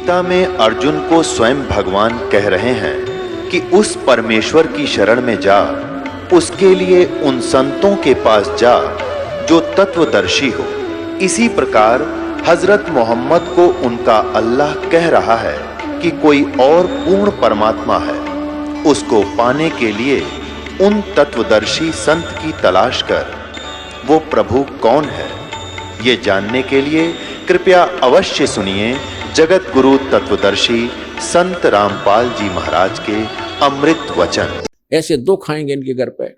गीता में अर्जुन को स्वयं भगवान कह रहे हैं कि उस परमेश्वर की शरण में जा, उसके लिए उन संतों के पास जा जो तत्वदर्शी हो। इसी प्रकार हजरत मोहम्मद को उनका अल्लाह कह रहा है कि कोई और पूर्ण परमात्मा है, उसको पाने के लिए उन तत्वदर्शी संत की तलाश कर। वो प्रभु कौन है, ये जानने के लिए कृपया अवश्य सुनिए जगत गुरु तत्वदर्शी संत रामपाल जी महाराज के अमृत वचन। ऐसे दुख आएंगे इनके घर पे,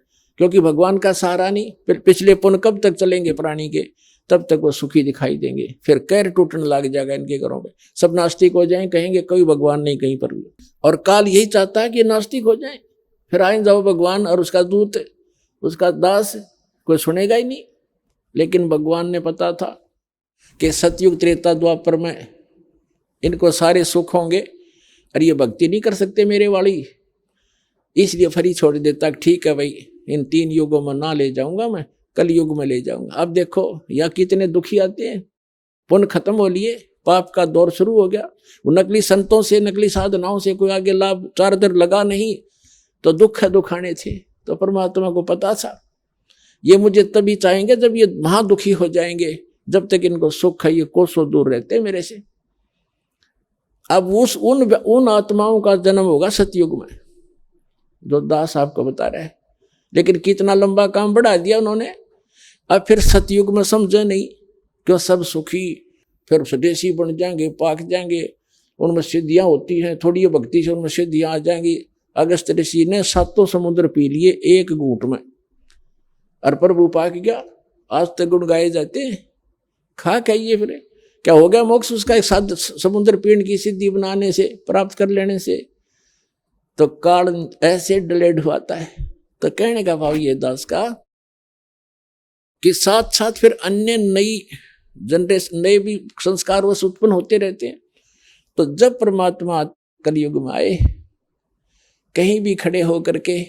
क्योंकि भगवान का सहारा नहीं। फिर पिछले पुण्य कब तक चलेंगे प्राणी के, तब तक वो सुखी दिखाई देंगे। फिर कैर टूटने लग जाएगा इनके घरों में, सब नास्तिक हो जाएं, कहेंगे कोई भगवान नहीं कहीं पर भी। और काल यही चाहता है कि नास्तिक हो जाएं, फिर आए जाओ भगवान और उसका दूत, उसका दास, कोई सुनेगा ही नहीं। लेकिन भगवान ने पता था कि सतयुग त्रेता द्वापर में इनको सारे सुख होंगे और ये भक्ति नहीं कर सकते मेरे वाली, इसलिए फरी छोड़ देता। ठीक है भाई, इन 3 युगों में ना ले जाऊंगा, मैं कल युग में ले जाऊंगा। अब देखो यहाँ कितने दुखी आते हैं, पुण्य खत्म हो लिए, पाप का दौर शुरू हो गया। वो नकली संतों से, नकली साधनाओं से कोई आगे लाभ चारदर लगा नहीं, तो दुख है दुखाने थे। तो परमात्मा को पता था ये मुझे तभी चाहेंगे जब ये महादुखी हो जाएंगे, जब तक इनको सुख है ये कोसों दूर रहते हैं मेरे से। अब उन आत्माओं का जन्म होगा सतयुग में, जो दास आपको बता रहा है। लेकिन कितना लंबा काम बढ़ा दिया उन्होंने। अब फिर सतयुग में समझे नहीं कि सब सुखी, फिर स्वदेशी बन जाएंगे, पाक जाएंगे, उनमें सिद्धियां होती हैं, थोड़ी भक्ति से उनमें सिद्धियां आ जाएंगी। अगस्त ऋषि ने 7 समुद्र पी लिए एक घूंट में, और प्रभु पाक गया। आज तक गुण गाए जाते हैं, खा खाइए फिर क्या हो गया मोक्ष उसका, एक 7 समुद्र पीने की सिद्धि बनाने से, प्राप्त कर लेने से। तो काल ऐसे डिलेड हुआता है। तो कहने का भाव ये दास का कि साथ साथ फिर अन्य नई जनरेशन, नए भी संस्कार वश उत्पन्न होते रहते हैं। तो जब परमात्मा कलयुग में आए, कहीं भी खड़े होकर के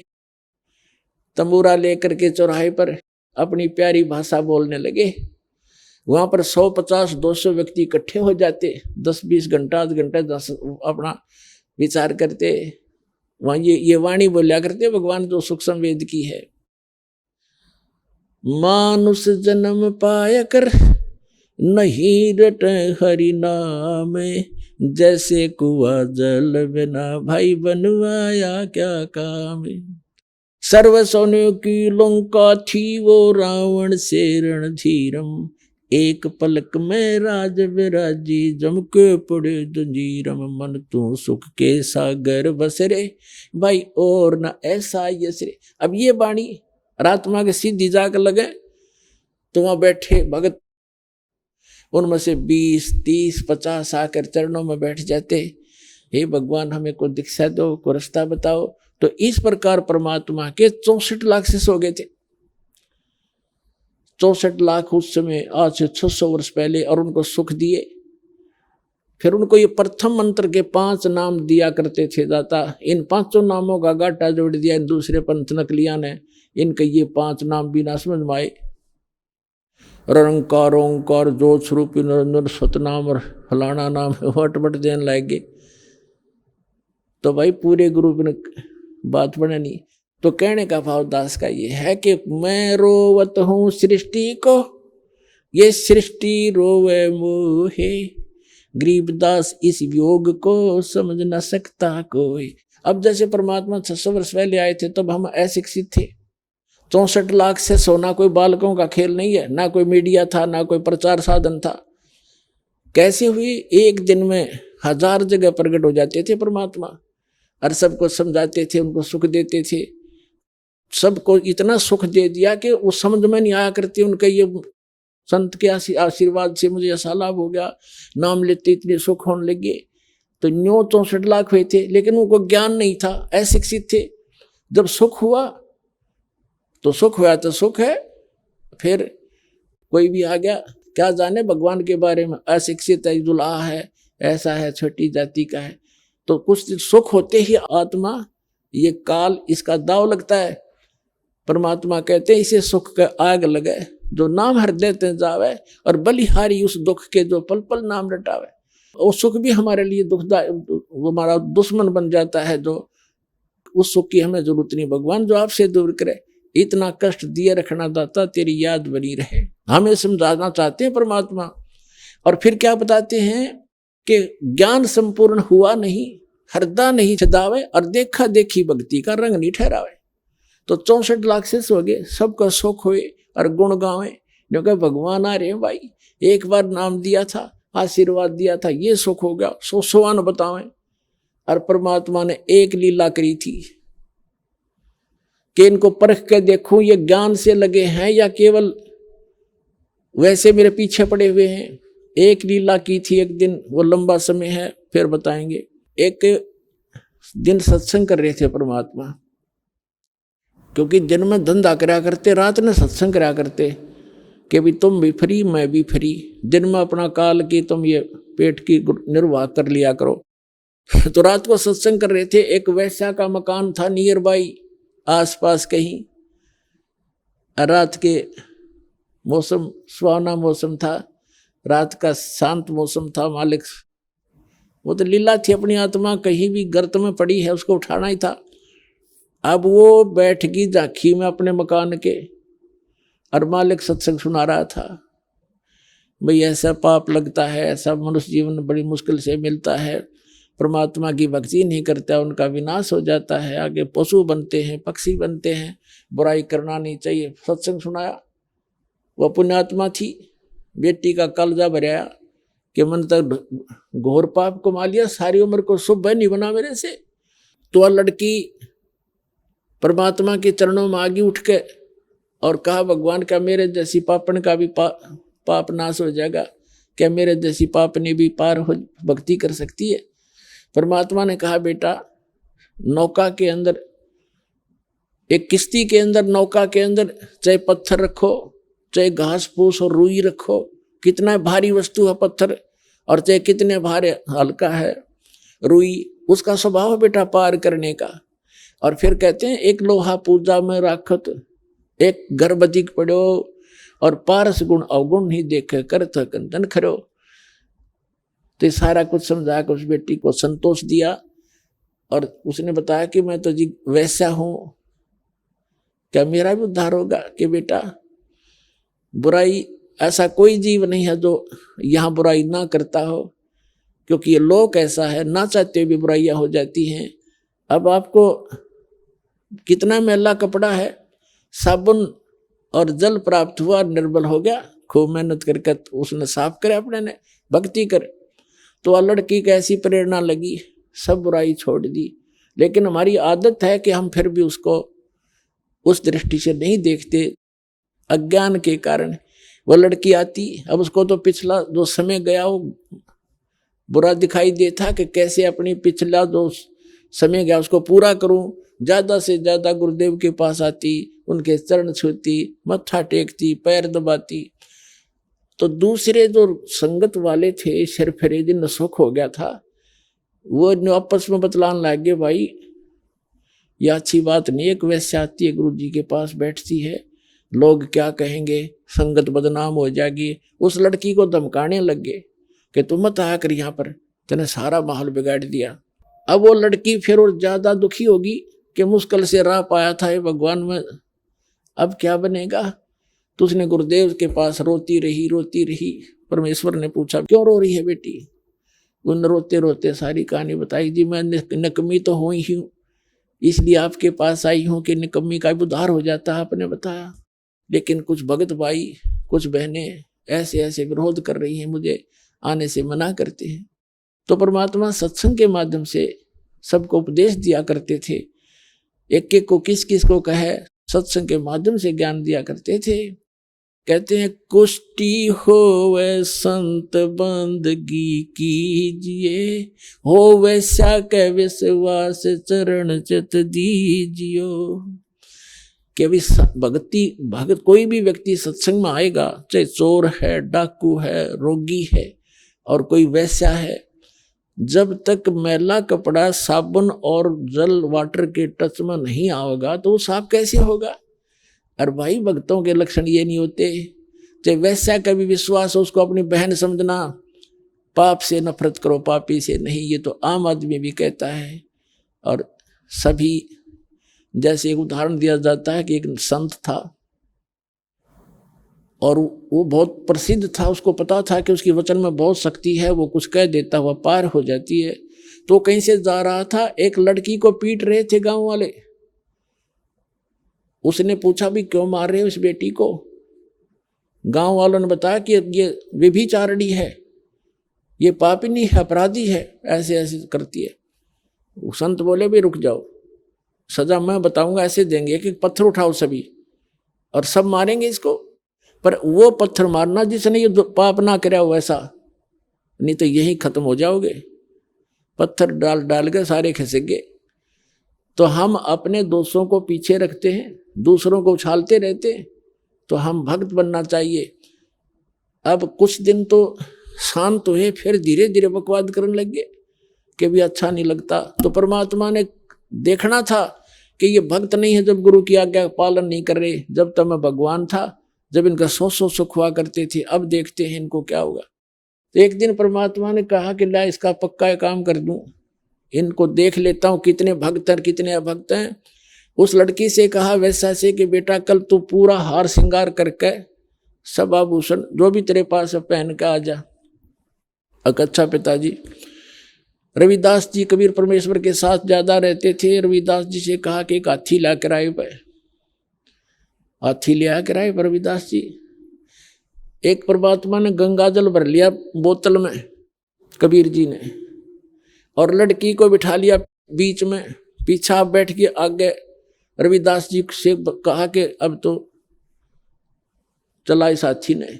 तंबूरा लेकर के चौराहे पर अपनी प्यारी भाषा बोलने लगे, वहां पर 150-200 व्यक्ति इकट्ठे हो जाते, 10-20 घंटा, आध घंटा अपना विचार करते। वहां ये वाणी बोलिया करते भगवान जो सूक्ष्म वेद की है, मानुष जन्म पाया कर नहीं रट हरि नाम, जैसे कुआ जल बिना भाई बनवाया क्या काम। सर्व सोने की लंका थी वो रावण से रणधीरम, एक पलक में राज विराजी जम के पड़े जंजीरम, मन तू सुख के सागर बसरे भाई और न ऐसा यसरे। अब ये बाणी रात्मा के सीधी जाकर लगे तो वहां बैठे भगत, उनमें से 20, 30, 50 आकर चरणों में बैठ जाते, हे भगवान हमें को दीक्षा दो, को रास्ता बताओ। तो इस प्रकार परमात्मा के 64 लाख शिष्य हो गए थे। 64 लाख उस समय, आज से 600 वर्ष पहले, और उनको सुख दिए। फिर उनको ये प्रथम मंत्र के 5 नाम दिया करते थे दाता। इन 5 नामों का गाटा जोड़ दिया इन दूसरे पंथ नकलिया ने। इनके ये 5 नाम बिना समझ में आए, रंकार ओंकार ज्योत स्वरूप निरंजन सतनाम और फलाना नाम वट वट देने लागे। तो भाई पूरे ग्रुप ने बात बने नहीं। तो कहने का भाव दास का ये है कि मैं रोवत हूँ सृष्टि को, ये सृष्टि रोवे मोहे, गरीबदास इस योग को समझ न सकता कोई। अब जैसे परमात्मा 600 वर्ष पहले आए थे तब हम अशिक्षित थे। 64 लाख से सोना कोई बालकों का खेल नहीं है, ना कोई मीडिया था, ना कोई प्रचार साधन था। कैसे हुई, एक दिन में 1000 जगह प्रकट हो जाते थे परमात्मा, और सबको समझाते थे, उनको सुख देते थे। सबको इतना सुख दे दिया कि वो समझ में नहीं आया करते उनके, ये संत के आशीर्वाद से मुझे ऐसा लाभ हो गया, नाम लेते इतने सुख होने लगे। तो 64 लाख हुए थे, लेकिन उनको ज्ञान नहीं था, अशिक्षित थे। जब सुख हुआ तो सुख हुआ तो सुख है, फिर कोई भी आ गया क्या जाने भगवान के बारे में, अशिक्षित है, दुल्हा है, ऐसा है, छोटी जाति का है। तो कुछ सुख होते ही आत्मा ये काल इसका दाव लगता है। परमात्मा कहते हैं इसे सुख का आग लगे जो नाम हृदय ते जावे, और बलिहारी उस दुख के जो पल पल नाम रटावे। वो सुख भी हमारे लिए दुखदायक, वो हमारा दुश्मन बन जाता है। जो उस सुख की हमें जरूरत नहीं, भगवान जो आपसे दूर करे। इतना कष्ट दिए रखना दाता, तेरी याद बनी रहे, हमें समझाना चाहते हैं परमात्मा। और फिर क्या बताते हैं कि ज्ञान संपूर्ण हुआ नहीं, हरदा नहीं छदावे, और देखा देखी भक्ति का रंग नहीं ठहरावे। तो 64 लाख शिष्य हो गए, सबका सुख हुए और गुण गावे, क्योंकि भगवान आ रहे हैं भाई। एक बार नाम दिया था, आशीर्वाद दिया था, ये सुख हो गया, 100 बतावें। और परमात्मा ने एक लीला करी थी कि इनको परख के देखूं ये ज्ञान से लगे हैं या केवल वैसे मेरे पीछे पड़े हुए हैं। एक लीला की थी एक दिन, वो लंबा समय है, फिर बताएंगे। एक दिन सत्संग कर रहे थे परमात्मा, क्योंकि दिन में धंधा करा करते, रात में सत्संग करा करते कि भी तुम भी फ्री मैं भी फ्री, दिन में अपना काल की तुम ये पेट की निर्वाह कर लिया करो। तो रात को सत्संग कर रहे थे। एक वैश्या का मकान था नियर बाई, आसपास कहीं। रात के मौसम सुहावना मौसम था, रात का शांत मौसम था। मालिक वो तो लीला थी, अपनी आत्मा कहीं भी गर्त में पड़ी है, उसको उठाना ही था। अब वो बैठ गई झांकी में अपने मकान के, और मालिक सत्संग सुना रहा था। भाई ऐसा पाप लगता है, ऐसा मनुष्य जीवन बड़ी मुश्किल से मिलता है, परमात्मा की भक्ति नहीं करता उनका विनाश हो जाता है, आगे पशु बनते हैं, पक्षी बनते हैं, बुराई करना नहीं चाहिए। सत्संग सुनाया। वह पुण्यात्मा थी, बेटी का कलजा भराया कि मन तक घोर पाप कमा लिया, सारी उम्र को शुभ नहीं बना मेरे से। तो वह लड़की परमात्मा के चरणों में आगे उठ के और कहा, भगवान क्या मेरे जैसी पापन का भी पाप नाश हो जाएगा? क्या मेरे जैसी पापनी भी पार हो भक्ति कर सकती है? परमात्मा ने कहा, बेटा नौका के अंदर, एक किश्ती के अंदर, नौका के अंदर चाहे पत्थर रखो, चाहे घास फूस और रुई रखो, कितना भारी वस्तु है पत्थर, और चाहे कितने भारी हल्का है रुई, उसका स्वभाव बेटा पार करने का। और फिर कहते हैं, एक लोहा पूजा में राखत, एक गर्भवती पड़ो, और पारस गुण अवगुण नहीं देखे, करत कंचन खरो। तो सारा कुछ समझा कर उस बेटी को संतोष दिया, और उसने बताया कि मैं तो जी वैसा हूं, क्या मेरा भी उद्धार होगा? कि बेटा बुराई, ऐसा कोई जीव नहीं है जो यहाँ बुराई ना करता हो, क्योंकि ये लोक ऐसा है, ना चाहते भी बुराइयां हो जाती हैं। अब आपको कितना मैला कपड़ा है, साबुन और जल प्राप्त हुआ, निर्बल हो गया, खूब मेहनत करके उसने साफ करे, अपने ने भक्ति करे। तो वह लड़की की ऐसी प्रेरणा लगी, सब बुराई छोड़ दी। लेकिन हमारी आदत है कि हम फिर भी उसको उस दृष्टि से नहीं देखते, अज्ञान के कारण। वह लड़की आती, अब उसको तो पिछला जो समय गया वो बुरा दिखाई देता कि कैसे अपनी पिछला जो समय गया उसको पूरा करूं। ज्यादा से ज्यादा गुरुदेव के पास आती, उनके चरण छूती, मत्था टेकती, पैर दबाती। तो दूसरे जो संगत वाले थे, सिर फेरे दिन सुख हो गया था, वो आपस में बतलाने लग गए, भाई यह अच्छी बात नहीं। एक वैसे आती है गुरु जी के पास बैठती है, लोग क्या कहेंगे, संगत बदनाम हो जाएगी। उस लड़की को धमकाने लग गए कि तुम मत आकर यहाँ पर, तूने सारा माहौल बिगाड़ दिया। अब वो लड़की फिर और ज्यादा दुखी होगी कि मुश्किल से राह पाया था ये भगवान में, अब क्या बनेगा? तो उसने गुरुदेव के पास रोती रही। परमेश्वर ने पूछा, क्यों रो रही है बेटी? उन रोते रोते सारी कहानी बताई। जी मैं निकम्मी तो हुई ही हूँ, इसलिए आपके पास आई हूँ कि निकम्मी का भी उद्धार हो जाता है, आपने बताया। लेकिन कुछ भगत भाई, कुछ बहनें ऐसे ऐसे विरोध कर रही हैं, मुझे आने से मना करते हैं। तो परमात्मा सत्संग के माध्यम से सबको उपदेश दिया करते थे। एक एक को किस किस को कहे, सत्संग के माध्यम से ज्ञान दिया करते थे। कहते हैं, कुष्टि होवे संत बंदगी कीजिए, हो वैसा के विश्वास चरण चित दीजियो। कि अभी भगत कोई भी व्यक्ति सत्संग में आएगा, चाहे चोर है, डाकू है, रोगी है और कोई वैसा है, जब तक मैला कपड़ा साबुन और जल वाटर के टच में नहीं आएगा तो वो साफ कैसे होगा? और भाई भक्तों के लक्षण ये नहीं होते। चाहे वैसा का भी विश्वास हो, उसको अपनी बहन समझना, पाप से नफरत करो, पापी से नहीं। ये तो आम आदमी भी कहता है। और सभी, जैसे एक उदाहरण दिया जाता है कि एक संत था और वो बहुत प्रसिद्ध था, उसको पता था कि उसकी वचन में बहुत शक्ति है, वो कुछ कह देता हुआ पार हो जाती है। तो कहीं से जा रहा था, एक लड़की को पीट रहे थे गांव वाले। उसने पूछा भी क्यों मार रहे हो इस बेटी को? गांव वालों ने बताया कि ये व्यभिचारिणी है, ये पापिनी है, अपराधी है, ऐसे ऐसे करती है। वो संत बोले भी रुक जाओ, सजा मैं बताऊंगा, ऐसे देंगे कि पत्थर उठाओ सभी और सब मारेंगे इसको। पर वो पत्थर मारना जिसने ये पाप ना कराया वैसा, नहीं तो यही खत्म हो जाओगे। पत्थर डाल डाल के सारे खिसक गए। तो हम अपने दोषों को पीछे रखते हैं, दूसरों को उछालते रहते हैं। तो हम भक्त बनना चाहिए। अब कुछ दिन तो शांत हुए, फिर धीरे धीरे बकवाद करने लगे कि भी अच्छा नहीं लगता। तो परमात्मा ने देखना था कि ये भक्त नहीं है जब गुरु की आज्ञा पालन नहीं कर रहे। जब तक मैं भगवान था, जब इनका सौ सुख हुआ करते थे, अब देखते हैं इनको क्या होगा। तो एक दिन परमात्मा ने कहा कि ला इसका पक्का काम कर दूं, इनको देख लेता हूं कितने भक्त हैं कितने अभक्त हैं। उस लड़की से कहा वैसा से कि बेटा कल तू पूरा हार श्रृंगार करके सब आभूषण जो भी तेरे पास है पहन के आ जा। अच्छा पिताजी। रविदास जी कबीर परमेश्वर के साथ ज्यादा रहते थे। रविदास जी से कहा कि एक हाथी ला कर आए पे। हाथी ले आकर आए रविदास जी। एक परमात्मा ने गंगा जल भर लिया बोतल में, कबीर जी ने, और लड़की को बिठा लिया बीच में, पीछा बैठ के आगे। रविदास जी से कहा कि अब तो चला इस हाथी ने।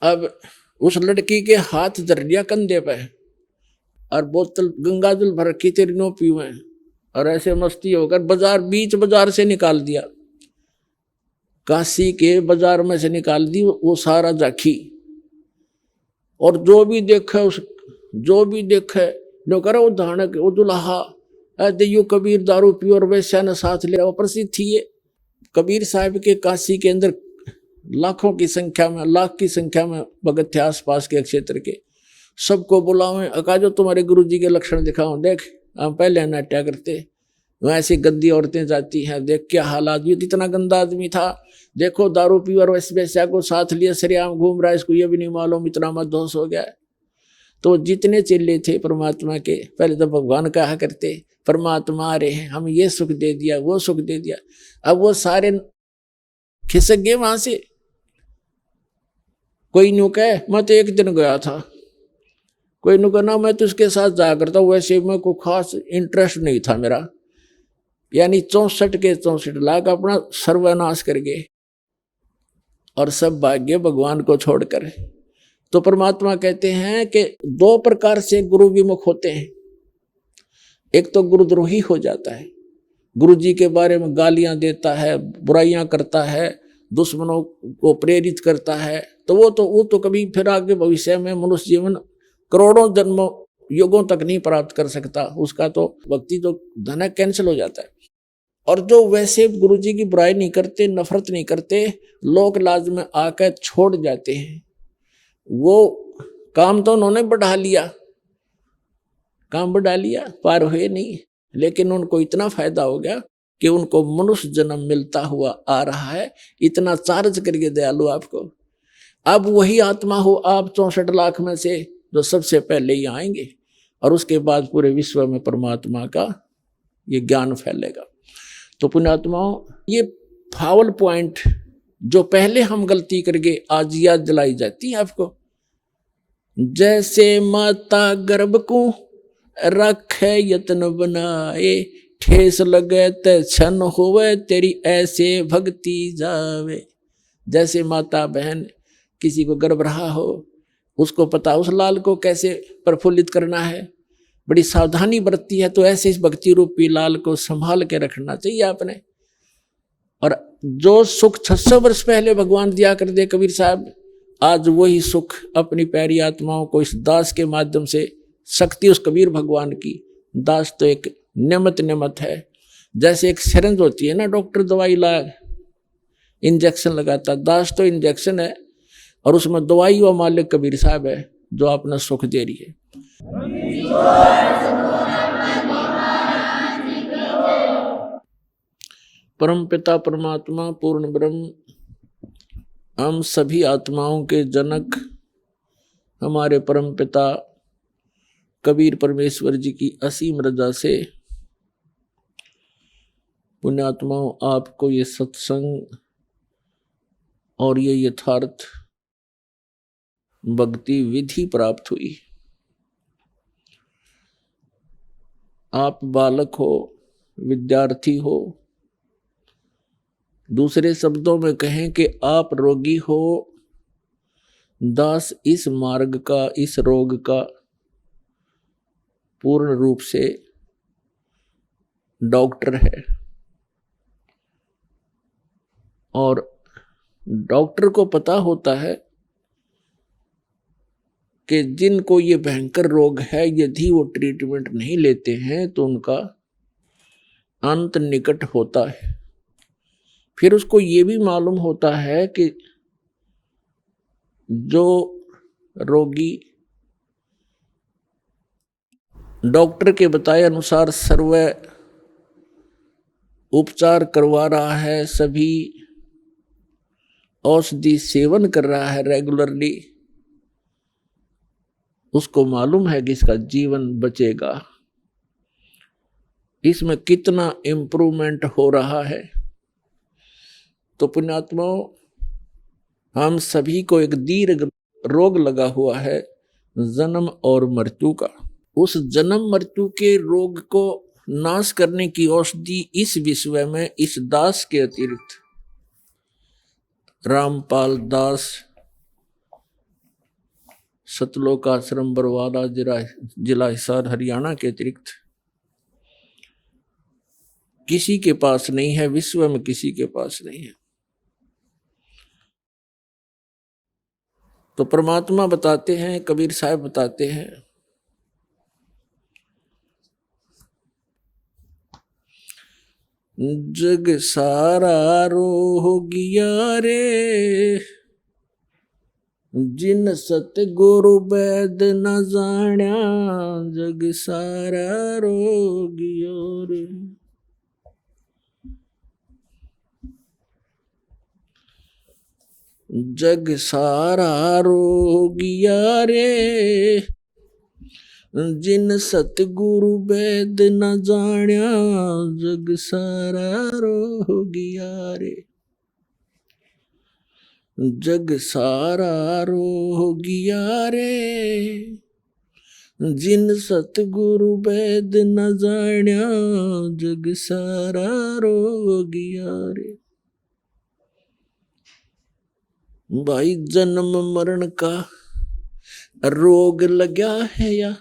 अब उस लड़की के हाथ धर लिया कंधे पे और बोतल गंगा जल भर के तेरी नो पीवे, और ऐसे मस्ती होकर बाजार, बीच बाजार से निकाल दिया, काशी के बाजार में से निकाल दी वो सारा झांकी। और जो भी देखे जो भी देखे जो करे वो धानक वो दुल्हा देयो कबीर दारू पियो और वैश्या ने साथ ले। वो प्रसिद्ध थी ये कबीर साहब के काशी के अंदर लाखों की संख्या में, लाख की संख्या में भगत थे आसपास के क्षेत्र के। सबको बुलावे, अका जो तुम्हारे गुरु जी के लक्षण दिखाओ, देख हम पहले नाट्या करते, वहाँ ऐसी गंदी औरतें जाती हैं, देख क्या हालात। ये इतना गंदा आदमी था, देखो दारू पी और वैश्या को साथ लिया, सरेआम घूम रहा है, इसको ये भी नहीं मालूम इतना मदहोश हो गया। तो जितने चेले थे परमात्मा के, पहले तो भगवान कहा करते परमात्मा आ रहे हैं, हम ये सुख दे दिया वो सुख दे दिया। अब वो सारे खिसक गए वहां से। कोई न्यू कहे मैं तो एक दिन गया था, कोई नु कहना मैं तो उसके साथ जाया करता हूँ, वैसे में कोई खास इंटरेस्ट नहीं था मेरा। यानी 64 के 64 लाख अपना सर्वनाश कर गए और सब भाग्य भगवान को छोड़कर। तो परमात्मा कहते हैं कि दो प्रकार से गुरु विमुख होते हैं। एक तो गुरुद्रोही हो जाता है, गुरु जी के बारे में गालियां देता है, बुराइयां करता है, दुश्मनों को प्रेरित करता है। तो वो तो कभी फिर आगे भविष्य में मनुष्य जीवन करोड़ों जन्मों युगों तक नहीं प्राप्त कर सकता। उसका तो भक्ति तो धन कैंसिल हो जाता है। और जो वैसे गुरु जी की बुराई नहीं करते, नफरत नहीं करते, लोक लाज में आकर छोड़ जाते हैं, वो काम तो उन्होंने बढ़ा लिया, काम बढ़ा लिया, पार हुए नहीं, लेकिन उनको इतना फायदा हो गया कि उनको मनुष्य जन्म मिलता हुआ आ रहा है। इतना चार्ज करके दयालु आपको। अब वही आत्मा हो आप 64 लाख में से जो सबसे पहले ही आएंगे, और उसके बाद पूरे विश्व में परमात्मा का ये ज्ञान फैलेगा। तो पुण्यात्माओं, ये फावल पॉइंट जो पहले हम गलती करके आज याद दिलाई जाती है आपको। जैसे माता गर्भ को रखे यत्न बनाए, ठेस लगे ते क्षण होवे तेरी ऐसे भक्ति जावे। जैसे माता बहन किसी को गर्भ रहा हो, उसको पता उस लाल को कैसे प्रफुल्लित करना है, बड़ी सावधानी बरतती है। तो ऐसे इस भक्ति रूपी लाल को संभाल के रखना चाहिए आपने। और जो सुख 600 वर्ष पहले भगवान दिया कर दे कबीर साहब, आज वही सुख अपनी प्यारी आत्माओं को इस दास के माध्यम से, शक्ति उस कबीर भगवान की। दास तो एक नेमत है। जैसे एक सिरिंज होती है ना, डॉक्टर दवाई ला इंजेक्शन लगाता, दास तो इंजेक्शन है। और उसमें दवाई व मालिक कबीर साहब है जो आपने सुख दे रही है। परम पिता परमात्मा पूर्ण ब्रह्म, हम सभी आत्माओं के जनक हमारे परम पिता कबीर परमेश्वर जी की असीम रजा से पुण्यात्माओं आपको ये सत्संग और ये यथार्थ भक्ति विधि प्राप्त हुई। आप बालक हो, विद्यार्थी हो, दूसरे शब्दों में कहें कि आप रोगी हो, दास इस मार्ग का, इस रोग का पूर्ण रूप से डॉक्टर है। और डॉक्टर को पता होता है कि जिनको ये भयंकर रोग है, यदि वो ट्रीटमेंट नहीं लेते हैं तो उनका अंत निकट होता है। फिर उसको ये भी मालूम होता है कि जो रोगी डॉक्टर के बताए अनुसार सर्व उपचार करवा रहा है, सभी औषधि सेवन कर रहा है रेगुलरली, उसको मालूम है कि इसका जीवन बचेगा, इसमें कितना इम्प्रूवमेंट हो रहा है। तो पुण्यात्माओं, हम सभी को एक दीर्घ रोग लगा हुआ है, जन्म और मृत्यु का। उस जन्म मृत्यु के रोग को नाश करने की औषधि इस विश्व में इस दास के अतिरिक्त रामपाल दास, सतलोक आश्रम बरवाला, जिला हिसार, हरियाणा के अतिरिक्त किसी के पास नहीं है, विश्व में किसी के पास नहीं है। तो परमात्मा बताते हैं, कबीर साहब बताते हैं, जग सारा रोगिया रे, जिन सतगुरु वैद न जाण्या, जग सारा रोगिया रे। जग सारा रोगिया रे, जिन सतगुरु वैद न जाण्या, जग सारा रोगिया रे। जग सारा रोगिया रे, जिन सतगुरु वैद न जाण्या, जग सारा रोगिया रे। भाई जन्म मरण का रोग लग्या है या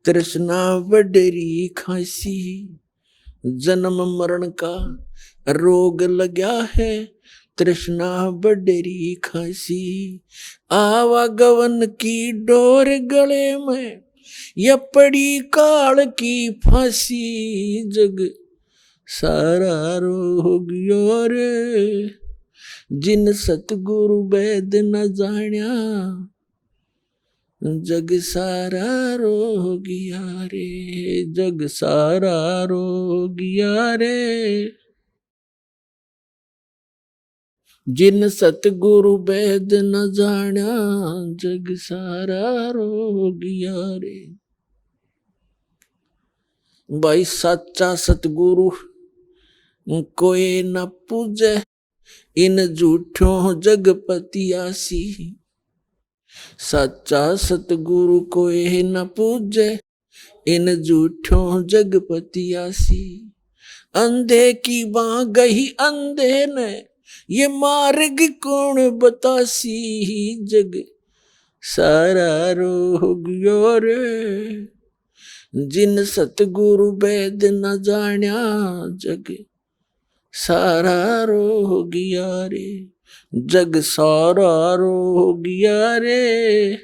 तृष्णा बडरी खांसी, जन्म मरण का रोग लग्या है तृष्णा बडरी खांसी। आवागवन की डोर गले में या पड़ी काल की फांसी, जग सारा रोगियो रे, जिन सतगुरु वैद न जाण्या, जग सारा रोगिया रे। जग सारा रोगिया रे, जिन सतगुरु वैद न जाण्या, जग सारा रोगिया रे। भाई सच्चा सतगुरु कोई न पूजे, इन झूठों जगपतियासी। सच्चा सतगुरु कोई न पूजे, इन झूठों जगपतियासी। अंधे की बाँ गही अंधे ने, ये मार्ग कौन बतासी, जग सारा रोगियो रे। जिन सतगुरु वैद न जाण्या, जग सारा रोगिया रे। जग सारा रोगिया रे,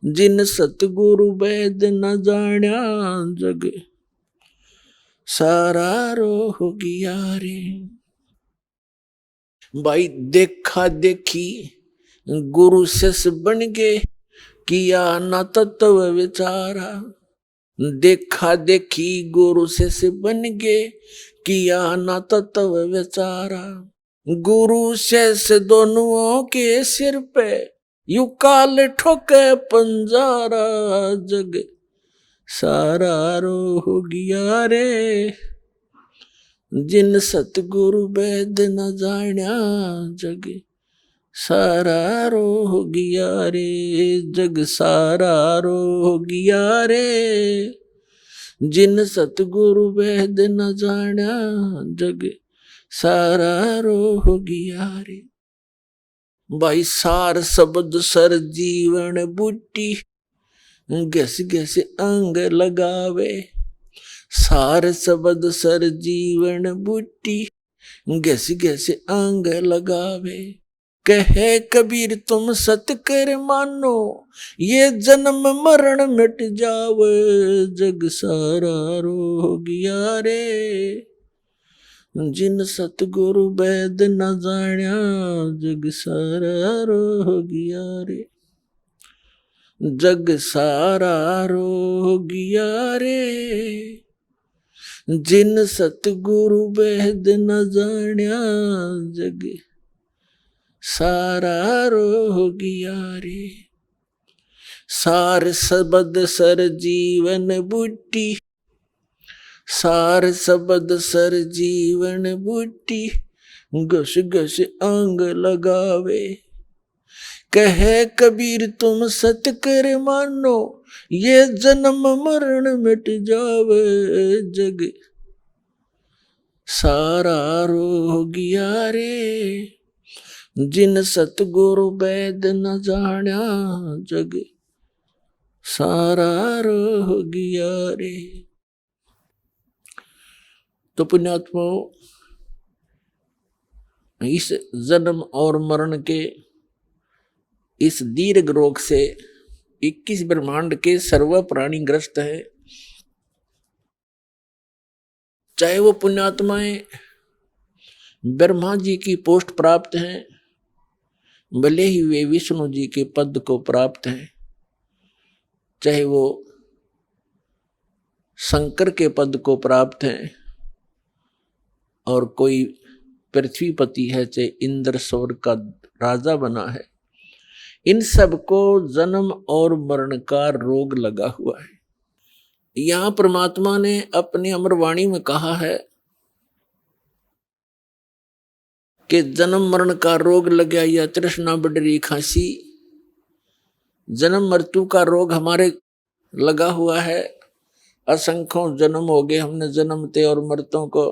जिन सतगुरु वैद न जाण्या, जग सारा रोगिया रे। भाई देखा देखी गुरु शिष्य बन के किया न तत्व विचारा, देखा देखी गुरु शिष्य बन के किया न तत्व विचारा। गुरु शिष्य दोनों के सिर पे यू काल ठोके पंजारा, जग सारा रो हो गया रे, जिन सतगुरु वेद न जान्या, जग सारा रो हो गया रे, जग सारा रो हो गया रे, जिन सतगुरु वेद न जान्या, जग सारा रो हो गया रे। भाई सार शब्द सर जीवन बूटी, घस घस अंग लगावे, सार शब्द सर जीवन बूटी, घस घस अंग लगावे। कहे कबीर तुम सत कर मानो, ये जन्म मरण मिट जावे, जग सारा रो हो गया रे, जिन सतगुरु वेद न जान्या, जग सारा रो हो गया रे, जग सारा रो हो गया रे, जिन सतगुरु वेद न जान्या, जग सारा रो हो गया रे। सार शब्द सर जीवन बूटी, सार शब्द सर जीवन बूटी, घस घस अंग लगावे। कहे कबीर तुम सत कर मानो, ये जन्म मरण मिट जावे, जग सारा रो हो गया रे, जिन सतगुरु वेद न जान्या, जग सारा रो हो गया रे। तो पुण्यात्माओं, इस जन्म और मरण के इस दीर्घ रोग से 21 ब्रह्मांड के सर्व प्राणी ग्रस्त है। चाहे वो पुण्यात्माएं ब्रह्मा जी की पोस्ट प्राप्त हैं, भले ही वे विष्णु जी के पद को प्राप्त हैं, चाहे वो शंकर के पद को प्राप्त हैं, और कोई पृथ्वीपति है, चाहे इंद्र स्वर्ग का राजा बना है, इन सबको जन्म और मरण का रोग लगा हुआ है। यहां परमात्मा ने अपनी अमरवाणी में कहा है कि जन्म मरण का रोग लग गया, या तृष्णा बढ़ी खांसी, जन्म मृत्यु का रोग हमारे लगा हुआ है। असंख्यों जन्म हो गए हमने जन्मते और मरतों को।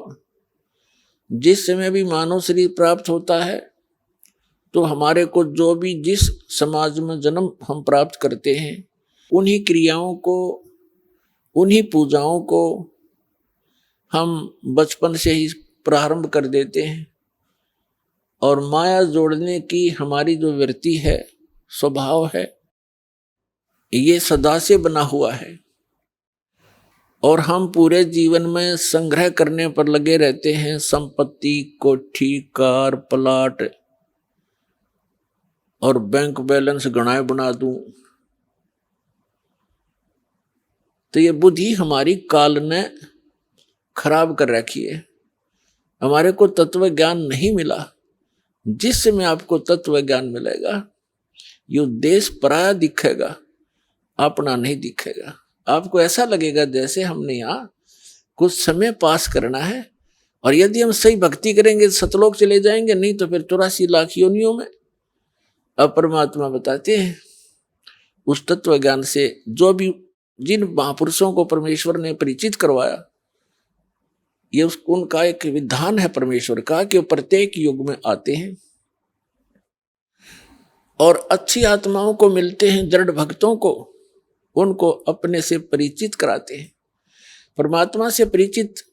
जिस समय भी मानव शरीर प्राप्त होता है तो हमारे को जो भी जिस समाज में जन्म हम प्राप्त करते हैं, उन्हीं क्रियाओं को, उन्हीं पूजाओं को हम बचपन से ही प्रारंभ कर देते हैं, और माया जोड़ने की हमारी जो वृत्ति है, स्वभाव है, ये सदा से बना हुआ है, और हम पूरे जीवन में संग्रह करने पर लगे रहते हैं। संपत्ति, कोठी, कार, प्लाट और बैंक बैलेंस गणाए बना दूं। तो ये बुद्धि हमारी काल ने खराब कर रखी है। हमारे को तत्व ज्ञान नहीं मिला। जिस समय आपको तत्व ज्ञान मिलेगा, ये देश पराया दिखेगा, अपना नहीं दिखेगा। आपको ऐसा लगेगा जैसे हमने यहाँ कुछ समय पास करना है, और यदि हम सही भक्ति करेंगे सतलोक चले जाएंगे, नहीं तो फिर 84 लाख योनियों में। अब परमात्मा बताते हैं उस तत्व ज्ञान से जो भी जिन महापुरुषों को परमेश्वर ने परिचित करवाया, ये उनका एक विधान है परमेश्वर का कि वो प्रत्येक युग में आते हैं और अच्छी आत्माओं को मिलते हैं, दृढ़ भक्तों को, उनको अपने से परिचित कराते हैं। परमात्मा से परिचित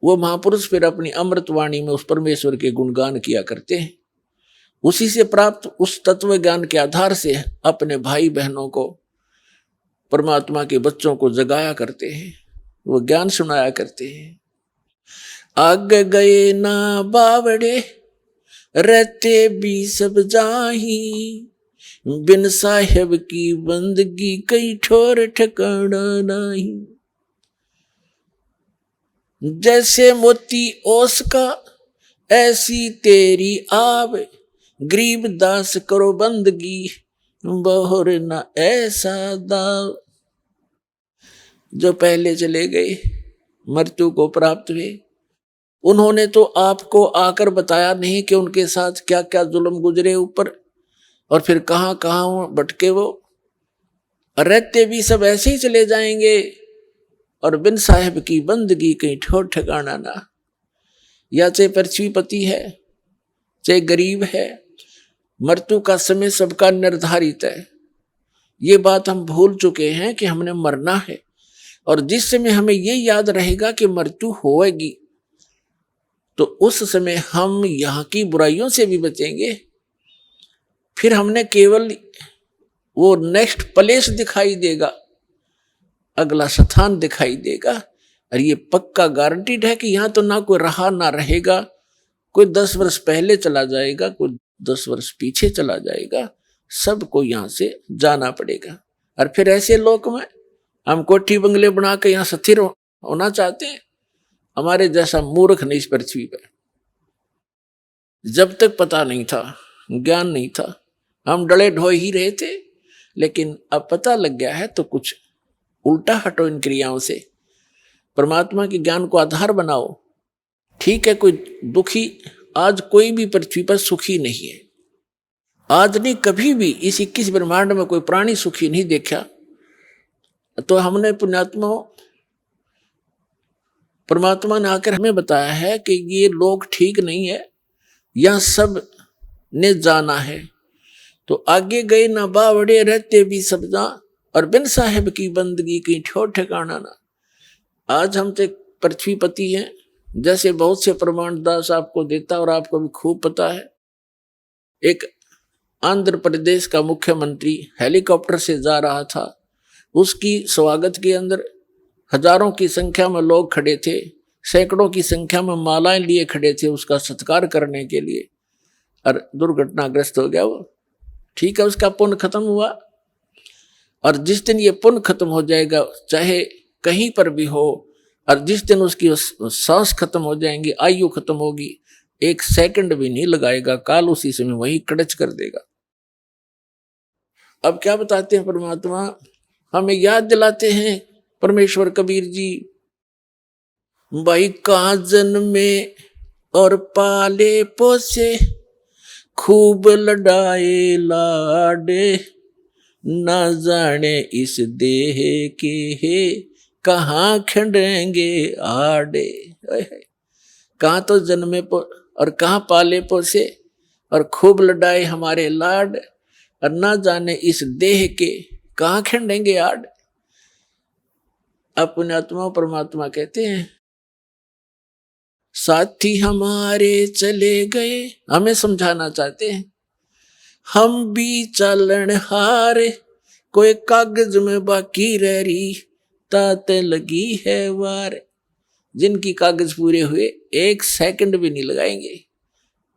वो महापुरुष फिर अपनी अमृत वाणी में उस परमेश्वर के गुणगान किया करते हैं। उसी से प्राप्त उस तत्व ज्ञान के आधार से अपने भाई बहनों को, परमात्मा के बच्चों को जगाया करते हैं, वो ज्ञान सुनाया करते हैं। आगे गए ना बावड़े रहते भी सब जाही, बिन साहेब की बंदगी कई ठोर ठिकाना नहीं। जैसे मोती ओस का ऐसी तेरी आव, गरीब दास करो बंदगी बहुर न ऐसा दाव। जो पहले चले गए मृत्यु को प्राप्त हुए, उन्होंने तो आपको आकर बताया नहीं कि उनके साथ क्या क्या जुल्म गुजरे ऊपर, और फिर कहां कहां भटके वो। रहते भी सब ऐसे ही चले जाएंगे, और बिन साहेब की बंदगी कहीं ठोर ठिकाना ना। या चाहे पृथ्वीपति है चाहे गरीब है, मृत्यु का समय सबका निर्धारित है। ये बात हम भूल चुके हैं कि हमने मरना है, और जिस समय हमें ये याद रहेगा कि मृत्यु होएगी, तो उस समय हम यहाँ की बुराइयों से भी बचेंगे। फिर हमने केवल वो नेक्स्ट प्लेस दिखाई देगा, अगला स्थान दिखाई देगा, और ये पक्का गारंटीड है कि यहाँ तो ना कोई रहा ना रहेगा। कोई 10 वर्ष पहले चला जाएगा, कोई 10 वर्ष पीछे चला जाएगा, सबको यहाँ से जाना पड़ेगा। और फिर ऐसे लोक में हम कोठी बंगले बना के यहाँ स्थिर होना चाहते हैं? हमारे जैसा मूर्ख नहीं इस पृथ्वी पर। जब तक पता नहीं था, ज्ञान नहीं था, हम डले ढोए ही रहे थे, लेकिन अब पता लग गया है तो कुछ उल्टा हटो इन क्रियाओं से, परमात्मा के ज्ञान को आधार बनाओ। ठीक है, कोई दुखी आज कोई भी पृथ्वी पर सुखी नहीं है। आज नहीं, कभी भी इस 21 ब्रह्मांड में कोई प्राणी सुखी नहीं देखा। तो हमने पुण्यात्मा, परमात्मा ने आकर हमें बताया है कि ये लोग ठीक नहीं है, यह सब ने जाना है। तो आगे गए ना बावड़े, रहते भी सब जा, और बिन साहेब की बंदगी की ठोर ठिकाना ना। आज हम तो पृथ्वीपति हैं, जैसे बहुत से प्रमाण दास आपको देता, और आपको भी खूब पता है। एक आंध्र प्रदेश का मुख्यमंत्री हेलीकॉप्टर से जा रहा था, उसकी स्वागत के अंदर हजारों की संख्या में लोग खड़े थे, सैकड़ों की संख्या में मालाएं लिए खड़े थे उसका सत्कार करने के लिए, और दुर्घटनाग्रस्त हो गया वो। ठीक है, उसका पुण्य खत्म हुआ, और जिस दिन ये पुण्य खत्म हो जाएगा, चाहे कहीं पर भी हो, और जिस दिन उसकी सांस खत्म हो जाएंगी, आयु खत्म होगी, 1 सेकंड भी नहीं लगाएगा, काल उसी समय वही कड़च कर देगा। अब क्या बताते हैं परमात्मा, हमें याद दिलाते हैं परमेश्वर कबीर जी, भाई कहाँ जन्मे और पाले पोसे, खूब लड़ाए लाडे, ना जाने इस देह के है कहाँ खंडेंगे आडे। कहाँ तो जन्मे और कहाँ पाले पोसे, और खूब लड़ाए हमारे लाड, और ना जाने इस देह के कहाँ खंडेंगे आड। अब पुण्यात्मा परमात्मा कहते हैं, साथी हमारे चले गए, हमें समझाना चाहते हैं, हम भी चलन हारे, कोई कागज में बाकी रह रही, ताते लगी है वार। जिनकी कागज पूरे हुए 1 सेकंड भी नहीं लगाएंगे,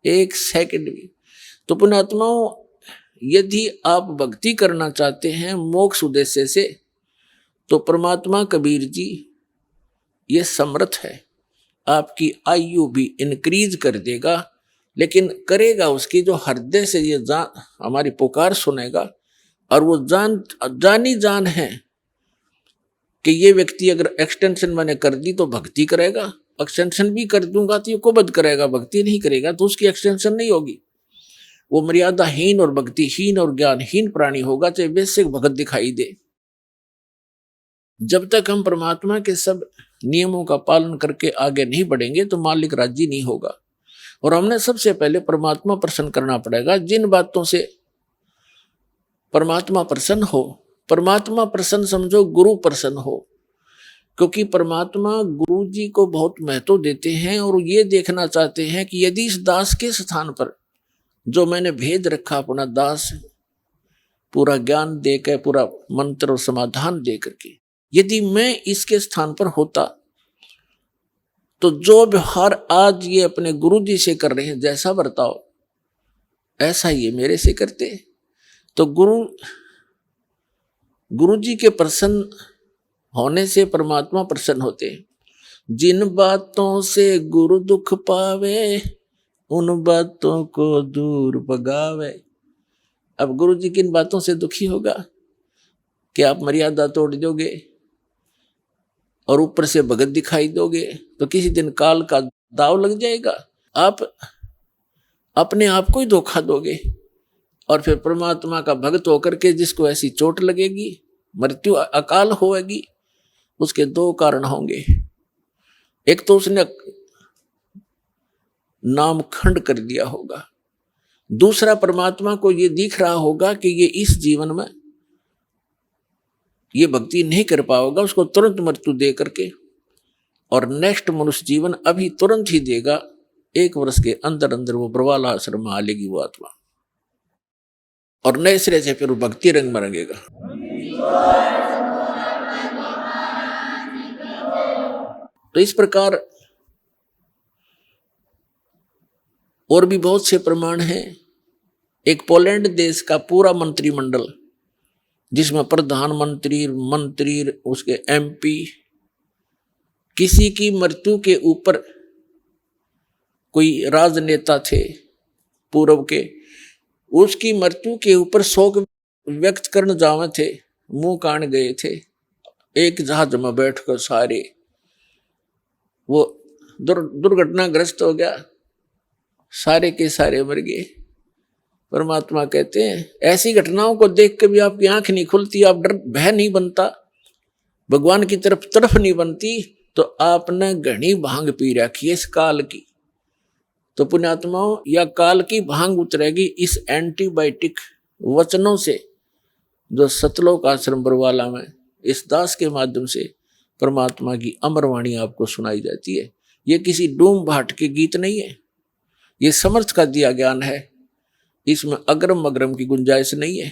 1 सेकंड भी। तो पुण्यात्माओं, यदि आप भक्ति करना चाहते हैं मोक्ष उद्देश्य से, तो परमात्मा कबीर जी ये समर्थ है, आपकी आयु भी इंक्रीज कर देगा, लेकिन करेगा उसकी जो हृदय से ये जान हमारी पुकार सुनेगा, और वो जानी जान है कि ये व्यक्ति अगर एक्सटेंशन मैंने कर दी तो भक्ति करेगा, एक्सटेंशन भी कर दूंगा तो ये कुबद करेगा, भक्ति नहीं करेगा तो उसकी एक्सटेंशन नहीं होगी। वो मर्यादाहीन और भक्तिहीन और ज्ञानहीन प्राणी होगा, चाहे बेसिक भगत दिखाई दे। जब तक हम परमात्मा के सब नियमों का पालन करके आगे नहीं बढ़ेंगे तो मालिक राजी नहीं होगा। और हमने सबसे पहले परमात्मा प्रसन्न करना पड़ेगा। जिन बातों से परमात्मा प्रसन्न हो, परमात्मा प्रसन्न समझो गुरु प्रसन्न हो, क्योंकि परमात्मा गुरु जी को बहुत महत्व देते हैं और ये देखना चाहते हैं कि यदि इस दास के स्थान पर जो मैंने भेज रखा अपना दास, पूरा ज्ञान देकर, पूरा मंत्र और समाधान दे करके, यदि मैं इसके स्थान पर होता तो जो व्यवहार आज ये अपने गुरु जी से कर रहे हैं, जैसा बर्ताव, ऐसा ये मेरे से करते। तो गुरु जी के प्रसन्न होने से परमात्मा प्रसन्न होते हैं। जिन बातों से गुरु दुख पावे उन बातों को दूर भगावे। अब गुरु जी किन बातों से दुखी होगा कि आप मर्यादा तोड़ दोगे और ऊपर से भगत दिखाई दोगे तो किसी दिन काल का दाव लग जाएगा। आप अपने आप को ही धोखा दोगे और फिर परमात्मा का भक्त होकर के जिसको ऐसी चोट लगेगी, मृत्यु अकाल होगी, उसके दो कारण होंगे। एक तो उसने नाम खंड कर दिया होगा, दूसरा परमात्मा को ये दिख रहा होगा कि ये इस जीवन में ये भक्ति नहीं कर पाएगा, उसको तुरंत मृत्यु दे करके और नेक्स्ट मनुष्य जीवन अभी तुरंत ही देगा। 1 वर्ष के अंदर अंदर वो ब्रवाला आश्रम में आ लेगी वो आत्मा और नए सिरे से फिर वो भक्ति रंग में रंगेगा। तो इस प्रकार और भी बहुत से प्रमाण हैं। एक पोलैंड देश का पूरा मंत्रिमंडल जिसमें प्रधानमंत्री, मंत्री, उसके MP, किसी की मृत्यु के ऊपर कोई राजनेता थे पूर्व के, उसकी मृत्यु के ऊपर शोक व्यक्त करने जावे थे, मुंह कान गए थे। एक जहाज में बैठकर सारे वो दुर्घटनाग्रस्त हो गया, सारे के सारे मर गए। परमात्मा कहते हैं ऐसी घटनाओं को देख के भी आपकी आंख नहीं खुलती, आप डर भय नहीं बनता, भगवान की तरफ नहीं बनती, तो आपने घनी भांग पी रखी है इस काल की। तो पुण्यात्माओं, या काल की भांग उतरेगी इस एंटीबायोटिक वचनों से जो सतलोक आश्रम बरवाला में इस दास के माध्यम से परमात्मा की अमरवाणी आपको सुनाई जाती है। ये किसी डूम भाट के गीत नहीं है, ये समर्थ का दिया ज्ञान है, इसमें अग्रम अग्रम की गुंजाइश नहीं है।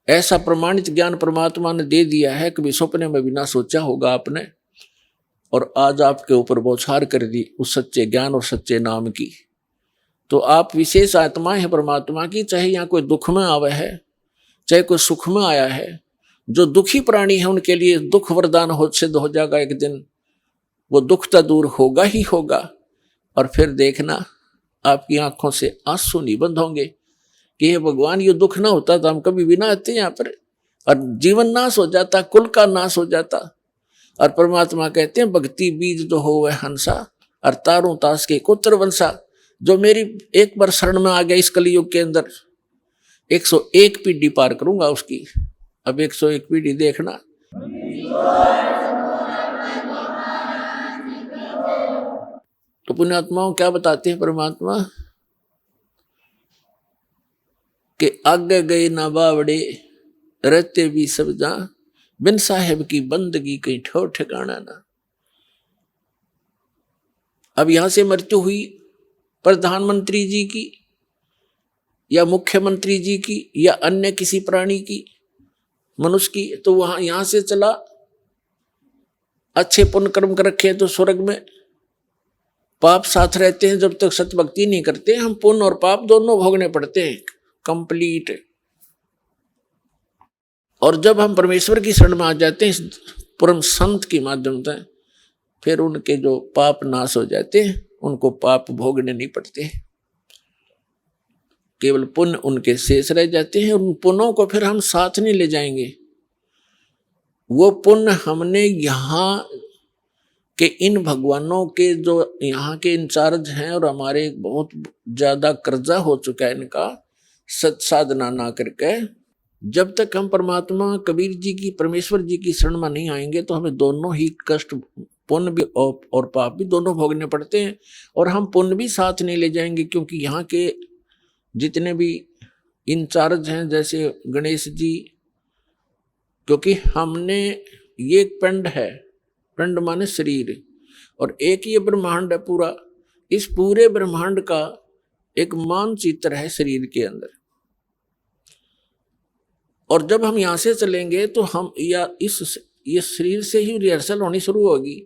ऐसा प्रमाणित ज्ञान परमात्मा ने दे दिया है, कभी सपने में भी ना सोचा होगा आपने, और आज आपके ऊपर बौछार कर दी उस सच्चे ज्ञान और सच्चे नाम की। तो आप विशेष आत्माएं हैं परमात्मा की, चाहे यहाँ कोई दुख में आवे है, चाहे कोई सुख में आया है। जो दुखी प्राणी है उनके लिए दुख वरदान सिद्ध हो जाएगा एक दिन, वो दुख तो दूर होगा ही होगा। और फिर देखना आपकी आंखों से आंसू नहीं बंद होंगे कि हे भगवान, ये दुख ना होता तो हम कभी भी ना आते यहाँ पर, और जीवन नाश हो जाता, कुल का नाश हो जाता। और परमात्मा कहते हैं भक्ति बीज जो हो वह हंसा और तारों तास के कुत्र वंशा। जो मेरी एक बार शरण में आ गया इस कलयुग के अंदर, 101 पीढ़ी पार करूंगा उसकी। अब 101 पीढ़ी देखना। तो पुण्यात्माओं क्या बताते हैं परमात्मा कि आगे गए ना बावड़े रहते भी सब जा, बिन साहेब की बंदगी कहीं ठोर ठिकाना ना। अब यहां से मृत्यु हुई प्रधानमंत्री जी की या मुख्यमंत्री जी की या अन्य किसी प्राणी की, मनुष्य की, तो वहां यहां से चला अच्छे पुण्य कर्म कर रखे तो स्वर्ग में, पाप साथ रहते हैं जब तक सत भक्ति नहीं करते, हम पुण्य और पाप दोनों भोगने पड़ते हैं कंप्लीट। और जब हम परमेश्वर की शरण में आ जाते हैं परम संत की माध्यम से, फिर उनके जो पाप नाश हो जाते हैं, उनको पाप भोगने नहीं पड़ते, केवल पुण्य उनके शेष रह जाते हैं। उन पुण्यों को फिर हम साथ नहीं ले जाएंगे, वो पुण्य हमने यहाँ के इन भगवानों के जो यहाँ के इंचार्ज हैं और हमारे बहुत ज्यादा कर्जा हो चुका है इनका, सत साधना ना करके, जब तक हम परमात्मा कबीर जी की, परमेश्वर जी की शरण में नहीं आएंगे तो हमें दोनों ही कष्ट, पुण्य भी और पाप भी दोनों भोगने पड़ते हैं। और हम पुण्य भी साथ नहीं ले जाएंगे, क्योंकि यहाँ के जितने भी इंचार्ज हैं जैसे गणेश जी, क्योंकि हमने ये पिंड है, पिंड माने शरीर, और एक ये ब्रह्मांड है पूरा, इस पूरे ब्रह्मांड का एक मानचित्र है शरीर के अंदर। और जब हम यहां से चलेंगे तो हम ये शरीर से ही रिहर्सल होनी शुरू होगी।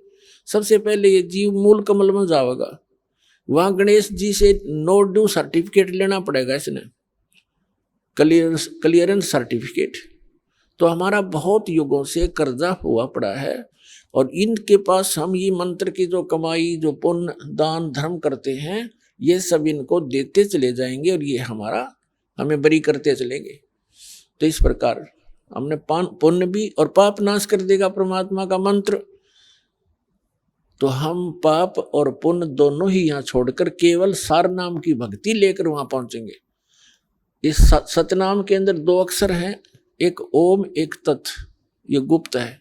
सबसे पहले ये जीव मूल कमल में जाएगा, वहां गणेश जी से नो ड्यू सर्टिफिकेट लेना पड़ेगा, इसने क्लियरेंस सर्टिफिकेट। तो हमारा बहुत युगों से कर्जा हुआ पड़ा है, और इनके पास हम ये मंत्र की जो कमाई, जो पुण्य दान धर्म करते हैं, ये सब इनको देते चले जाएंगे और ये हमें बरी करते चलेंगे। तो इस प्रकार हमने पुण्य भी और पाप नाश कर देगा परमात्मा का मंत्र। तो हम पाप और पुण्य दोनों ही यहाँ छोड़कर केवल सार नाम की भक्ति लेकर वहां पहुंचेंगे। इस सतनाम के अंदर 2 अक्षर हैं, एक ओम एक तत्, ये गुप्त है,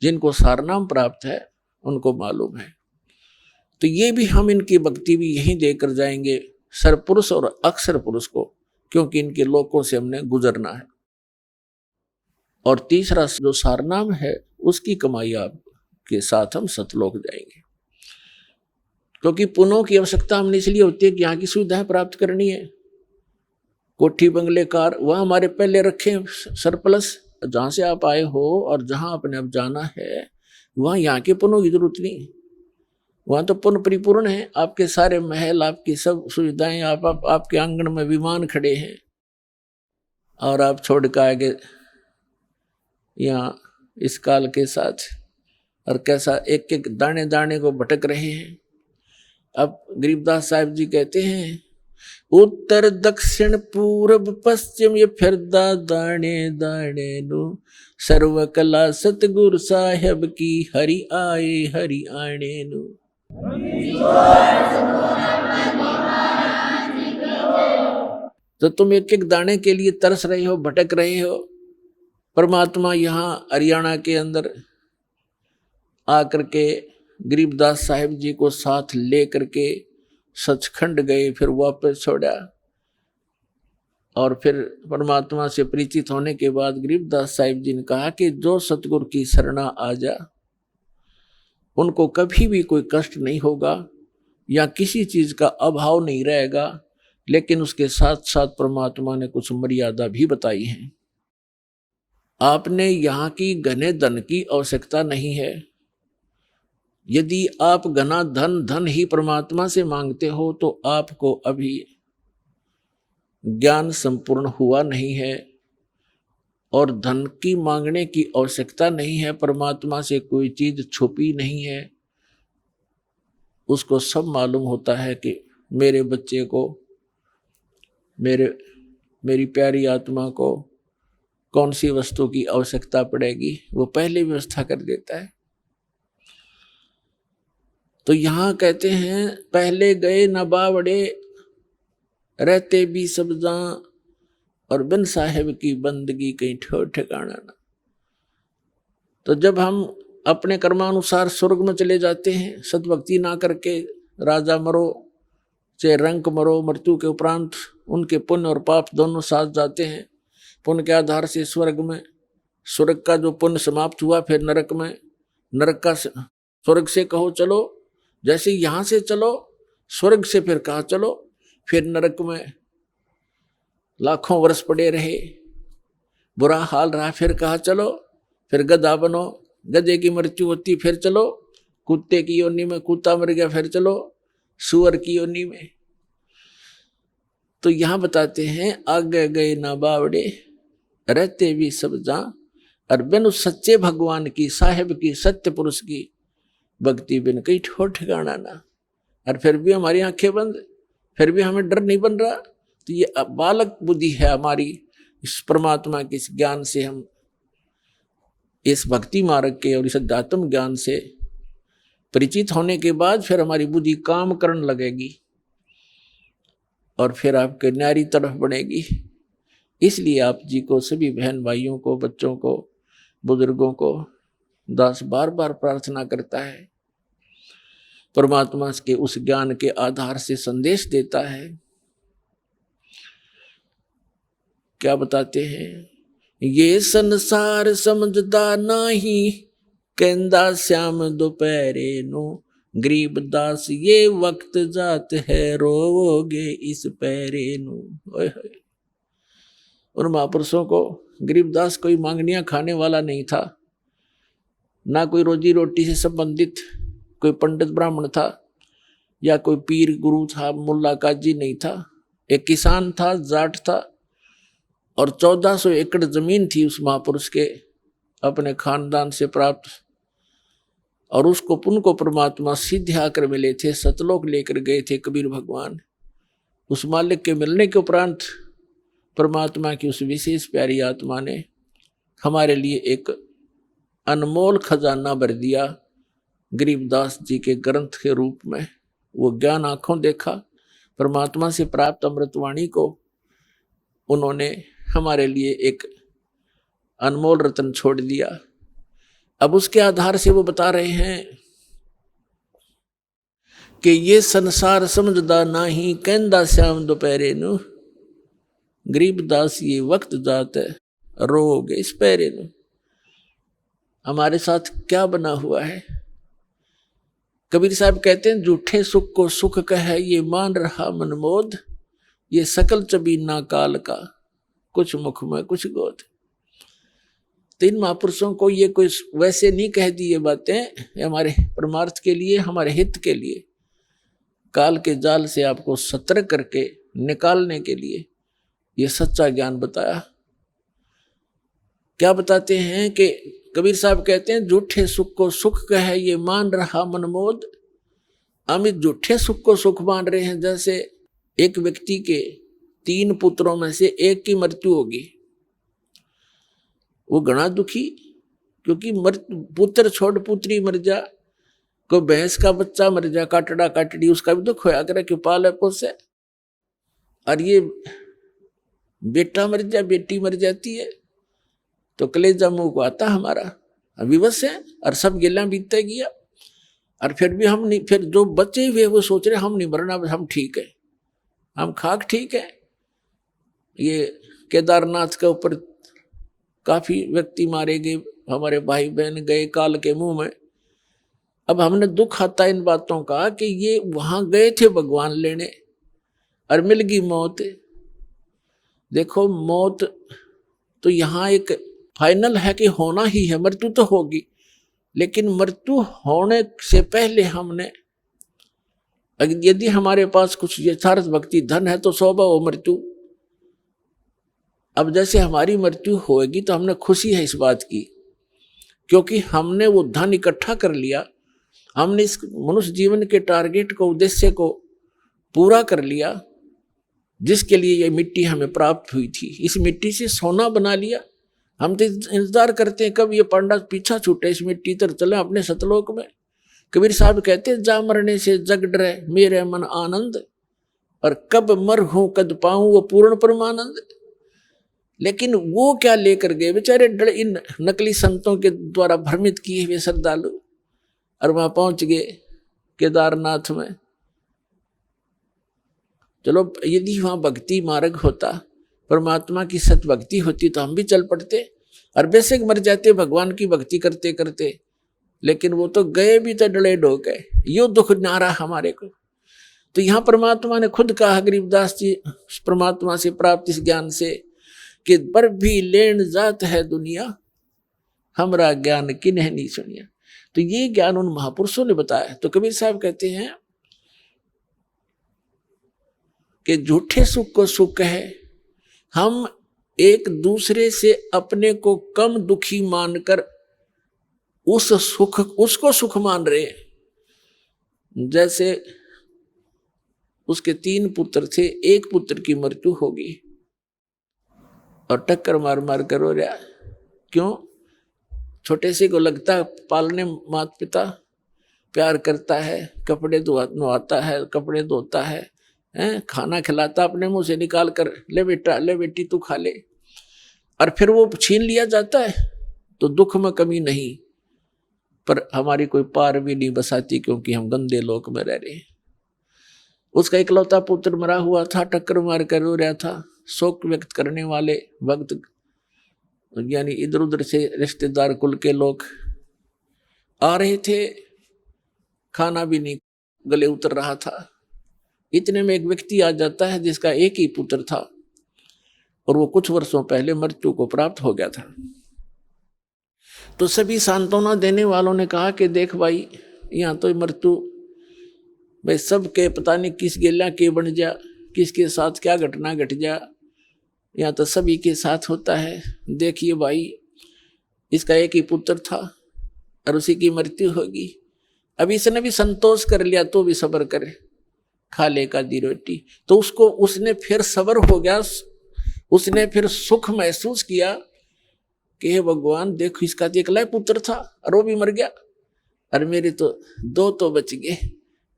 जिनको सार नाम प्राप्त है उनको मालूम है। तो ये भी हम इनकी भक्ति भी यहीं देकर जाएंगे, सरपुरुष और अक्षर पुरुष को, क्योंकि इनके लोकों से हमने गुजरना है। और तीसरा जो सारनाम है उसकी कमाई आपके साथ हम सतलोक जाएंगे, क्योंकि पुण्यों की आवश्यकता हमने इसलिए होती है कि यहाँ की सुविधाएं प्राप्त करनी है। कोठी बंगले कार वह हमारे पहले रखे सरप्लस, जहाँ से आप आए हो और जहाँ आपने अब जाना है वहाँ यहाँ के पुण्यों की जरूरत नहीं, वहाँ तो पुण्य परिपूर्ण है। आपके सारे महल, आपकी सब सुविधाएं, आपके आंगन में विमान खड़े हैं, और आप छोड़ कर आगे यहाँ इस काल के साथ और कैसा एक एक दाने दाने को भटक रहे हैं। अब गरीबदास साहिब जी कहते हैं, उत्तर दक्षिण पूर्व पश्चिम ये फिरदा दाने दाने नु, सर्व कला सतगुरु साहेब की हरि आए हरि आने नु। तो तुम एक एक दाने के लिए तरस रहे हो, भटक रहे हो। परमात्मा यहाँ हरियाणा के अंदर आकर के गरीबदास साहिब जी को साथ ले करके सचखंड गए, फिर वापस छोड़ा, और फिर परमात्मा से परिचित होने के बाद गरीबदास साहिब जी ने कहा कि जो सतगुरु की शरणा आ जा उनको कभी भी कोई कष्ट नहीं होगा या किसी चीज का अभाव नहीं रहेगा। लेकिन उसके साथ साथ परमात्मा ने कुछ मर्यादा भी बताई है। आपने यहाँ की घने धन की आवश्यकता नहीं है। यदि आप घना धन ही परमात्मा से मांगते हो तो आपको अभी ज्ञान संपूर्ण हुआ नहीं है, और धन की मांगने की आवश्यकता नहीं है। परमात्मा से कोई चीज छुपी नहीं है, उसको सब मालूम होता है कि मेरे बच्चे को, मेरी प्यारी आत्मा को कौन सी वस्तु की आवश्यकता पड़ेगी, वो पहले व्यवस्था कर देता है। तो यहाँ कहते हैं, पहले गए न बावड़े रहते भी सब जहां, और बिन साहेब की बंदगी कहीं ठो ठिकाना ना। तो जब हम अपने कर्मानुसार स्वर्ग में चले जाते हैं, सद्भक्ति ना करके राजा मरो चाहे रंक मरो, मृत्यु के उपरांत उनके पुण्य और पाप दोनों साथ जाते हैं। पुण्य के आधार से स्वर्ग में, स्वर्ग का जो पुण्य समाप्त हुआ फिर नरक में, नरक का स्वर्ग से कहो चलो, जैसे यहाँ से चलो स्वर्ग से फिर कहा चलो, फिर नरक में लाखों वर्ष पड़े रहे, बुरा हाल रहा, फिर कहा चलो, फिर गधा बनो, गधे की मृत्यु होती फिर चलो, कुत्ते की योनि में कुत्ता मर गया फिर चलो सुअर की योनि में। तो यहाँ बताते हैं, आगे गए ना बावड़े रहते भी सब जहां, और बिन उस सच्चे भगवान की, साहेब की, सत्य पुरुष की भक्ति बिन कहीं ठो ठिकाना ना। और फिर भी हमारी आंखें बंद, फिर भी हमें डर नहीं बन रहा। तो ये बालक बुद्धि है हमारी। इस परमात्मा के इस ज्ञान से, हम इस भक्ति मार्ग के और इस अध्यात्म ज्ञान से परिचित होने के बाद फिर हमारी बुद्धि काम करने लगेगी और फिर आपके न्यारी तरफ बढ़ेगी। इसलिए आप जी को, सभी बहन भाइयों को, बच्चों को, बुजुर्गों को दास बार बार प्रार्थना करता है, परमात्मा के उस ज्ञान के आधार से संदेश देता है। क्या बताते हैं, ये संसार समझदा नहीं, कहंदा श्याम दोपहरे नो, गरीबदास ये वक्त जात है, रोवोगे इस पैरे नो। उन महापुरुषों को, गरीबदास कोई मांगनियां खाने वाला नहीं था, ना कोई रोजी रोटी से संबंधित कोई पंडित ब्राह्मण था, या कोई पीर गुरु था, मुल्ला काजी नहीं था। एक किसान था, जाट था, और 1400 एकड़ जमीन थी उस महापुरुष के अपने खानदान से प्राप्त। और उसको पुण्य को परमात्मा सीधे आकर मिले थे, सतलोक लेकर गए थे कबीर भगवान। उस मालिक के मिलने के उपरांत परमात्मा की उस विशेष प्यारी आत्मा ने हमारे लिए एक अनमोल खजाना भर दिया गरीबदास जी के ग्रंथ के रूप में। वो ज्ञान आंखों देखा, परमात्मा से प्राप्त अमृतवाणी को उन्होंने हमारे लिए एक अनमोल रत्न छोड़ दिया। अब उसके आधार से वो बता रहे हैं कि ये संसार समझदा नाही, कहंदा श्याम दोपहरे नु, गरीबदास ये वक्त जात है, रोग इस पैरे नु। हमारे साथ क्या बना हुआ है? कबीर साहब कहते हैं, झूठे सुख को सुख कहे ये मान रहा मनमोद, ये सकल चबीना काल का, कुछ मुख में कुछ गोद। तीन महापुरुषों को ये कोई वैसे नहीं कह दी ये बातें, हमारे परमार्थ के लिए, हमारे हित के लिए, काल के जाल से आपको सतर्क करके निकालने के लिए ये सच्चा ज्ञान बताया। क्या बताते हैं कि कबीर साहब कहते हैं, झूठे सुख को सुख कहे ये मान रहा मनमोद। हम इस झूठे सुख को सुख मान रहे हैं। जैसे एक व्यक्ति के 3 पुत्रों में से एक की मृत्यु होगी, वो घना दुखी, क्योंकि पुत्र छोड़ पुत्री मर जा, कोई भैंस का बच्चा मर जा, काटड़ा काटड़ी, उसका भी दुख होया करे कि पाले पोसे। और ये बेटा मर जा, बेटी मर जाती है तो कलेजा मुंह को आता हमारा, विवश है और सब गिला बीतते गया। और फिर भी हम नहीं, फिर जो बचे हुए वो सोच रहे हम नहीं मरना, हम ठीक है, हम खाक ठीक है। ये केदारनाथ के ऊपर काफी व्यक्ति मारे गए, हमारे भाई बहन गए काल के मुंह में। अब हमने दुख आता इन बातों का कि ये वहां गए थे भगवान लेने और मिल गई मौत। देखो मौत तो यहाँ एक फाइनल है कि होना ही है, मृत्यु तो होगी, लेकिन मृत्यु होने से पहले हमने, यदि हमारे पास कुछ यथार्थ भक्ति धन है तो स्वभाव हो मृत्यु। अब जैसे हमारी मृत्यु होगी तो हमने खुशी है इस बात की, क्योंकि हमने वो धन इकट्ठा कर लिया, हमने इस मनुष्य जीवन के टारगेट को, उद्देश्य को पूरा कर लिया, जिसके लिए ये मिट्टी हमें प्राप्त हुई थी। इस मिट्टी से सोना बना लिया। हम तो इंतजार करते हैं कब ये पांडा पीछा छूटे, इस मिट्टी तर चले अपने सतलोक में। कबीर साहब कहते हैं, जा मरने से जग डरे मेरे मन आनंद, और कब मर हूं कद पाऊं वो पूर्ण परमानंद। लेकिन वो क्या लेकर गए बेचारे इन नकली संतों के द्वारा भ्रमित किए हुए श्रद्धालु, और वहां पहुंच गए केदारनाथ में। चलो यदि वहां भक्ति मार्ग होता, परमात्मा की सत भक्ति होती तो हम भी चल पड़ते और बेशक मर जाते भगवान की भक्ति करते करते। लेकिन वो तो गए भी तो डले डो गए, यो दुख नारा हमारे को। तो यहाँ परमात्मा ने खुद कहा गरीबदास जी परमात्मा से प्राप्त इस ज्ञान से कि पर भी लेन जात है दुनिया, हमरा ज्ञान किन्ह नहीं सुनिया। तो ये ज्ञान उन महापुरुषों ने बताया। तो कबीर साहब कहते हैं कि झूठे सुख को सुख है, हम एक दूसरे से अपने को कम दुखी मानकर उस सुख, उसको सुख मान रहे हैं। जैसे उसके 3 पुत्र थे, एक पुत्र की मृत्यु होगी और टक्कर मार मार कर रो रहा। क्यों? छोटे से को लगता है पालने माता पिता प्यार करता है, कपड़े धोता है, कपड़े धोता है, खाना खिलाता अपने मुंह से निकाल कर, ले बेटा ले बेटी तू खा ले, और फिर वो छीन लिया जाता है। तो दुख में कमी नहीं, पर हमारी कोई पार भी नहीं बसाती, क्योंकि हम गंदे लोक में रह रहे हैं। उसका इकलौता पुत्र मरा हुआ था, टक्कर मार कर रो रहा था। शोक व्यक्त करने वाले भक्त, यानी इधर उधर से रिश्तेदार कुल के लोग आ रहे थे, खाना भी नहीं गले उतर रहा था। इतने में एक व्यक्ति आ जाता है जिसका एक ही पुत्र था और वो कुछ वर्षों पहले मृत्यु को प्राप्त हो गया था। तो सभी सांत्वना देने वालों ने कहा कि देख भाई, यहाँ तो मृत्यु भाई सबके पता नहीं किस गेला के बन जा, किसके साथ क्या घटना घट जा, यहाँ तो सभी के साथ होता है। देखिए भाई, इसका एक ही पुत्र था और उसी की मृत्यु होगी। अब इसने भी संतोष कर लिया तो भी सब्र करे, खा ले का दी रोटी। तो उसने फिर सब्र हो गया, उसने फिर सुख महसूस किया कि हे भगवान देखो, इसका तो एकला पुत्र था और वो भी मर गया, और मेरे तो दो तो बच गए।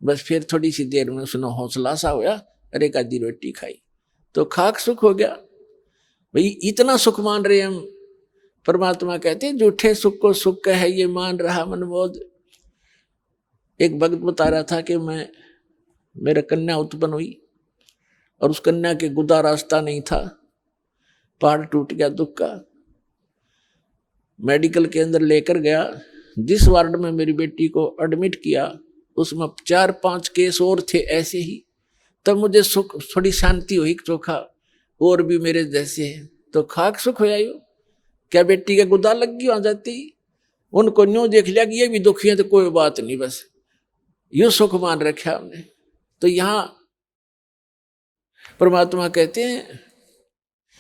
बस फिर थोड़ी सी देर में उसने हौसला सा होया, अरे एक आधी रोटी खाई तो खाक सुख हो गया। भाई इतना सुख मान रहे हम, परमात्मा कहते हैं झूठे सुख को सुख है ये मान रहा मनमोद। एक भक्त बता रहा था कि मेरा कन्या उत्पन्न हुई और उस कन्या के गुदा रास्ता नहीं था, पहाड़ टूट गया दुख का। मेडिकल के अंदर लेकर गया, जिस वार्ड में मेरी बेटी को एडमिट किया उसमें 4-5 केस और थे ऐसे ही। तब मुझे सुख, थोड़ी शांति हुई, चोखा और भी मेरे जैसे हैं तो खाक सुख हो जाइयो। क्या बेटी के गुदा लग गई, आ जाती उनको न्यू देख लिया कि ये भी दुखी है तो कोई बात नहीं, बस यूं सुख मान रखा हमने। तो यहाँ परमात्मा कहते हैं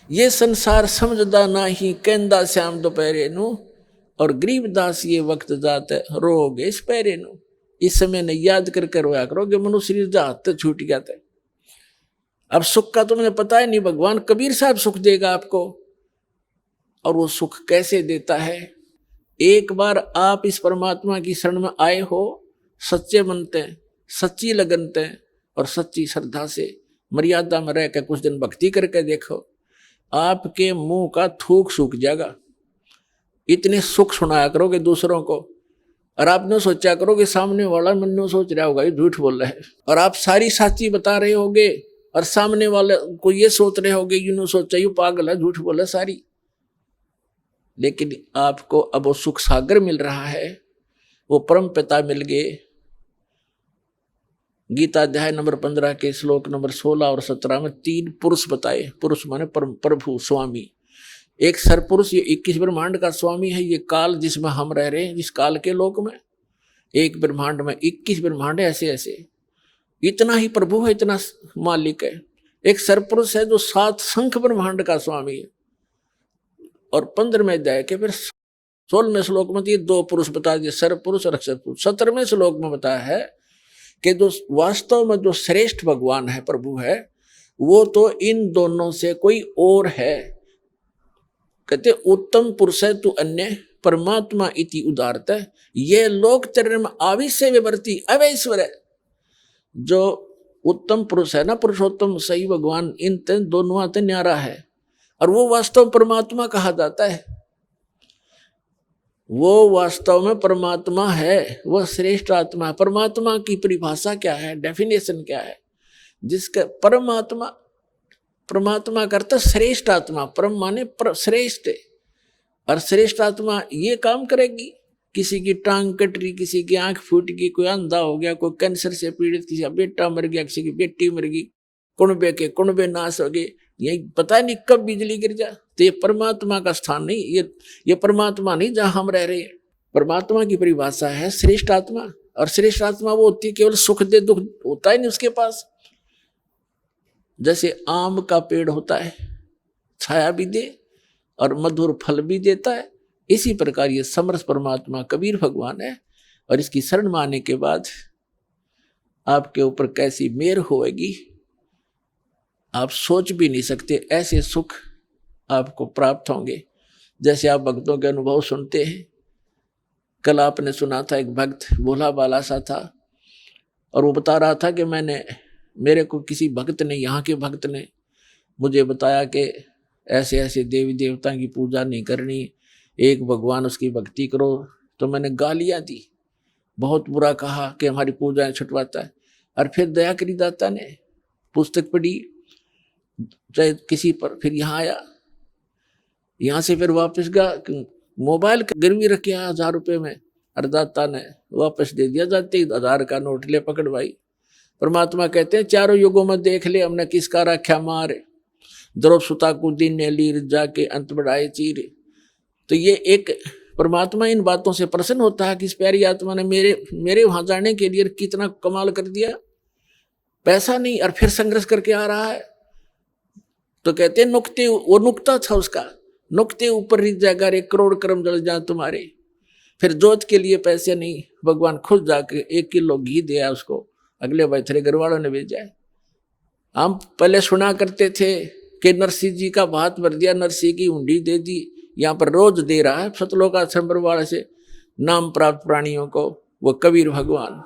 ये संसार समझदा नाही, कहंदा श्याम दोपहरे नू, और गरीबदास ये वक्त जात रोगे इस पैरे नू। इस समय ने याद करके रोया करोगे, मनुष्य शरीर जा हाथ छूट गया था। अब सुख का तो मुझे पता है नहीं, भगवान कबीर साहब सुख देगा आपको, और वो सुख कैसे देता है। एक बार आप इस परमात्मा की शरण में आए हो, सच्चे बनते हैं, सच्ची लगनते हैं और सच्ची श्रद्धा से मर्यादा में रह कर कुछ दिन भक्ति करके देखो, आपके मुंह का थूक सूख जाएगा। इतने सुख सुनाया करोगे दूसरों को, और आपने सोचा करो कि सामने वाला मन में सोच रहा होगा ये झूठ बोल रहा है, और आप सारी साची बता रहे होगे और सामने वाले को ये सोच रहे होगे यूं सोचा यू पागल है, झूठ बोला सारी। लेकिन आपको अब वो सुख सागर मिल रहा है, वो परम पिता मिल गए। गीता अध्याय नंबर 15 के श्लोक नंबर 16 और 17 में 3 पुरुष बताए। पुरुष माने प्रभु स्वामी। एक सरपुरुष, ये 21 ब्रह्मांड का स्वामी है, ये काल जिसमें हम रह रहे हैं, जिस काल के लोक में एक ब्रह्मांड में 21 ब्रह्मांड है, ऐसे ऐसे इतना ही प्रभु है, इतना मालिक है। एक सरपुरुष है जो 7 संख ब्रह्मांड का स्वामी है। और 15वें अध्याय के फिर 16वें श्लोक में ये 2 पुरुष बता दिए, सरपुरुष और अक्षर पुरुष। 17वें श्लोक में बताया है कि जो वास्तव में जो श्रेष्ठ भगवान है, प्रभु है, वो तो इन दोनों से कोई और है। कहते उत्तम पुरुष है तू अन्य परमात्मा इति उदारत, ये लोक चरण में आविश्य विवर्ती अवैश्वर है। जो उत्तम पुरुष है ना, पुरुषोत्तम सही भगवान, इन दोनों आते न्यारा है, और वो वास्तव परमात्मा कहा जाता है। वो वास्तव में परमात्मा है, वह श्रेष्ठ आत्मा है। परमात्मा की परिभाषा क्या है, डेफिनेशन क्या है? जिसका परमात्मा करता श्रेष्ठ आत्मा, परम माने श्रेष्ठ, और श्रेष्ठ आत्मा ये काम करेगी। किसी की टांग कट रही, किसी की आंख फूट गई, कोई अंधा हो गया, कोई कैंसर से पीड़ित, किसी का बेटा मर गया, किसी की बेटी मर गई, कुणबे के कुणबे नाश हो गए, यही पता नहीं कब बिजली गिर जा। तो ये परमात्मा का स्थान नहीं, ये परमात्मा नहीं जहां हम रह रहे हैं। परमात्मा की परिभाषा है श्रेष्ठ आत्मा, और श्रेष्ठ आत्मा वो होती है केवल सुख दे, दुख होता ही नहीं उसके पास। जैसे आम का पेड़ होता है, छाया भी दे और मधुर फल भी देता है, इसी प्रकार ये समरस परमात्मा कबीर भगवान है। और इसकी शरण में आने के बाद आपके ऊपर कैसी मेहर होएगी आप सोच भी नहीं सकते। ऐसे सुख आपको प्राप्त होंगे जैसे आप भक्तों के अनुभव सुनते हैं। कल आपने सुना था, एक भक्त भोला बाला सा था, और वो बता रहा था कि मेरे को किसी भक्त ने, यहाँ के भक्त ने मुझे बताया कि ऐसे ऐसे देवी देवता की पूजा नहीं करनी, एक भगवान उसकी भक्ति करो। तो मैंने गालियाँ दी, बहुत बुरा कहा कि हमारी पूजाएं छुटवाता है। और फिर दया करी दाता ने पुस्तक पढ़ी चाहे किसी पर, फिर यहाँ आया, यहाँ से फिर वापस गया, मोबाइल गिरवी रखे 1000 रुपये में, और दाता ने वापस दे दिया। जाते ही 1000 का नोट ले पकड़ भाई। परमात्मा कहते हैं चारों युगों में देख ले हमने किसका रखा मार, द्रव सुता को दिन ने लीर जाके अंत बढ़ाए चीर। तो ये एक परमात्मा इन बातों से प्रसन्न होता है कि इस प्यारी आत्मा ने मेरे वहां जाने के लिए कितना कमाल कर दिया। पैसा नहीं और फिर संघर्ष करके आ रहा है। तो कहते हैं नुक्ते, वो नुक्ता था उसका, नुक्ते ऊपर रिझ जाएगा, 1 करोड़ कर्म जल जा तुम्हारे। फिर जोत के लिए पैसे नहीं, भगवान खुद जाके 1 किलो घी दिया उसको, अगले भाई तेरे घर वालों ने भेजा है। हम पहले सुना करते थे कि नरसिंह जी का भात भर दिया, नरसिंह की हुंडी दे दी, यहाँ पर रोज दे रहा है सतलोक आश्रम परवाड़ से नाम प्राप्त प्राणियों को वो कबीर भगवान।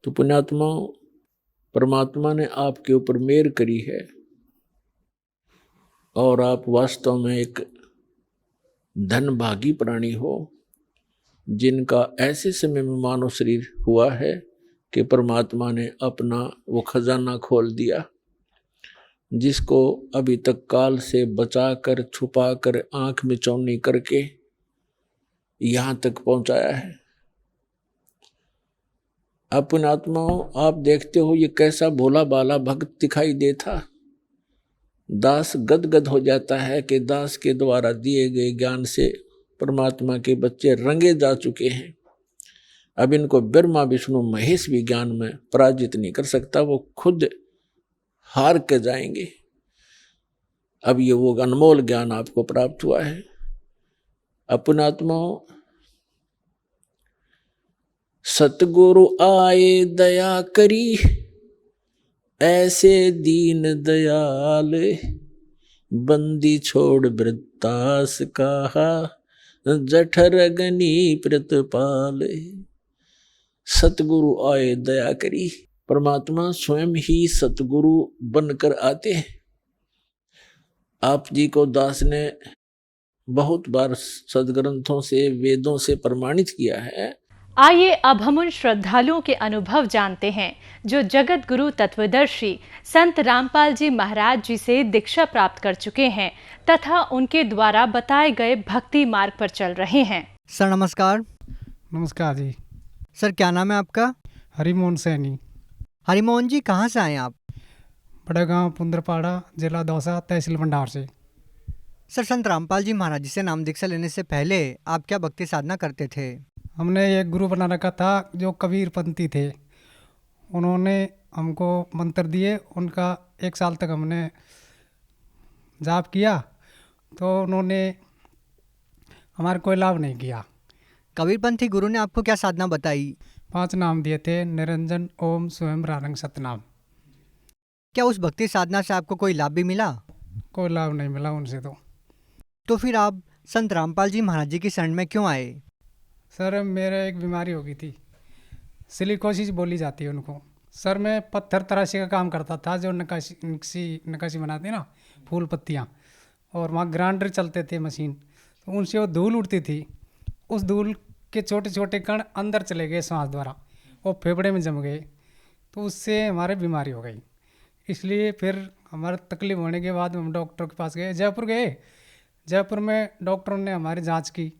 तो पुण्यात्मा, परमात्मा ने आपके ऊपर मेहर करी है और आप वास्तव में एक धनभागी प्राणी हो, जिनका ऐसे समय में मानव शरीर हुआ है कि परमात्मा ने अपना वो खजाना खोल दिया, जिसको अभी तक काल से बचा कर, छुपा कर, आंख में चौनी करके यहाँ तक पहुंचाया है। अपन आत्माओं, आप देखते हो ये कैसा भोला बाला भक्त दिखाई देता। दास गदगद हो जाता है कि दास के द्वारा दिए गए ज्ञान से परमात्मा के बच्चे रंगे जा चुके हैं। अब इनको ब्रह्मा विष्णु महेश भी ज्ञान में पराजित नहीं कर सकता, वो खुद हार के जाएंगे। अब ये वो अनमोल ज्ञान आपको प्राप्त हुआ है। अपन आत्माओं, सतगुरु आए दया करी, ऐसे दीन दयाल, बंदी छोड़ वृत्तास कहा, जठर अग्नि प्रतिपाल। सतगुरु आए दया करी, परमात्मा स्वयं ही सतगुरु बनकर आते हैं। आप जी को दास ने बहुत बार सदग्रंथों से, वेदों से प्रमाणित किया है। आइए अब हम उन श्रद्धालुओं के अनुभव जानते हैं जो जगत गुरु तत्वदर्शी संत रामपाल जी महाराज जी से दीक्षा प्राप्त कर चुके हैं तथा उनके द्वारा बताए गए भक्ति मार्ग पर चल रहे हैं। सर नमस्कार। नमस्कार जी। सर क्या नाम है आपका? हरिमोहन सैनी। हरिमोहन जी, कहाँ से आए आप? बड़ा गांव पुंदरपाड़ा, जिला दौसा, तहसील भंडार से। सर संत रामपाल जी महाराज जी से नाम दीक्षा लेने से पहले आप क्या भक्ति साधना करते थे? हमने एक गुरु बना रखा था जो कबीर पंथी थे। उन्होंने हमको मंत्र दिए, उनका 1 साल तक हमने जाप किया तो उन्होंने हमारे कोई लाभ नहीं किया। कबीरपंथी गुरु ने आपको क्या साधना बताई? 5 नाम दिए थे, निरंजन, ओम, स्वयं, रारंग, सतनाम। क्या उस भक्ति साधना से आपको कोई लाभ भी मिला? कोई लाभ नहीं मिला उनसे। तो फिर आप संत रामपाल जी महाराज जी की शरण में क्यों आए? सर मेरे एक बीमारी हो गई थी, सिलिकोसिस बोली जाती है उनको। सर मैं पत्थर तराशी का काम करता था, जो नक्काशी बनाते हैं ना, फूल पत्तियाँ, और वहाँ ग्राइंडर चलते थे मशीन, तो उनसे वो धूल उड़ती थी। उस धूल के छोटे छोटे कण अंदर चले गए सांस द्वारा, वो फेफड़े में जम गए, तो उससे हमारे बीमारी हो गई। इसलिए फिर हमारा तकलीफ होने के बाद हम डॉक्टर के पास गए, जयपुर गए। जयपुर में डॉक्टरों ने हमारी जांच की,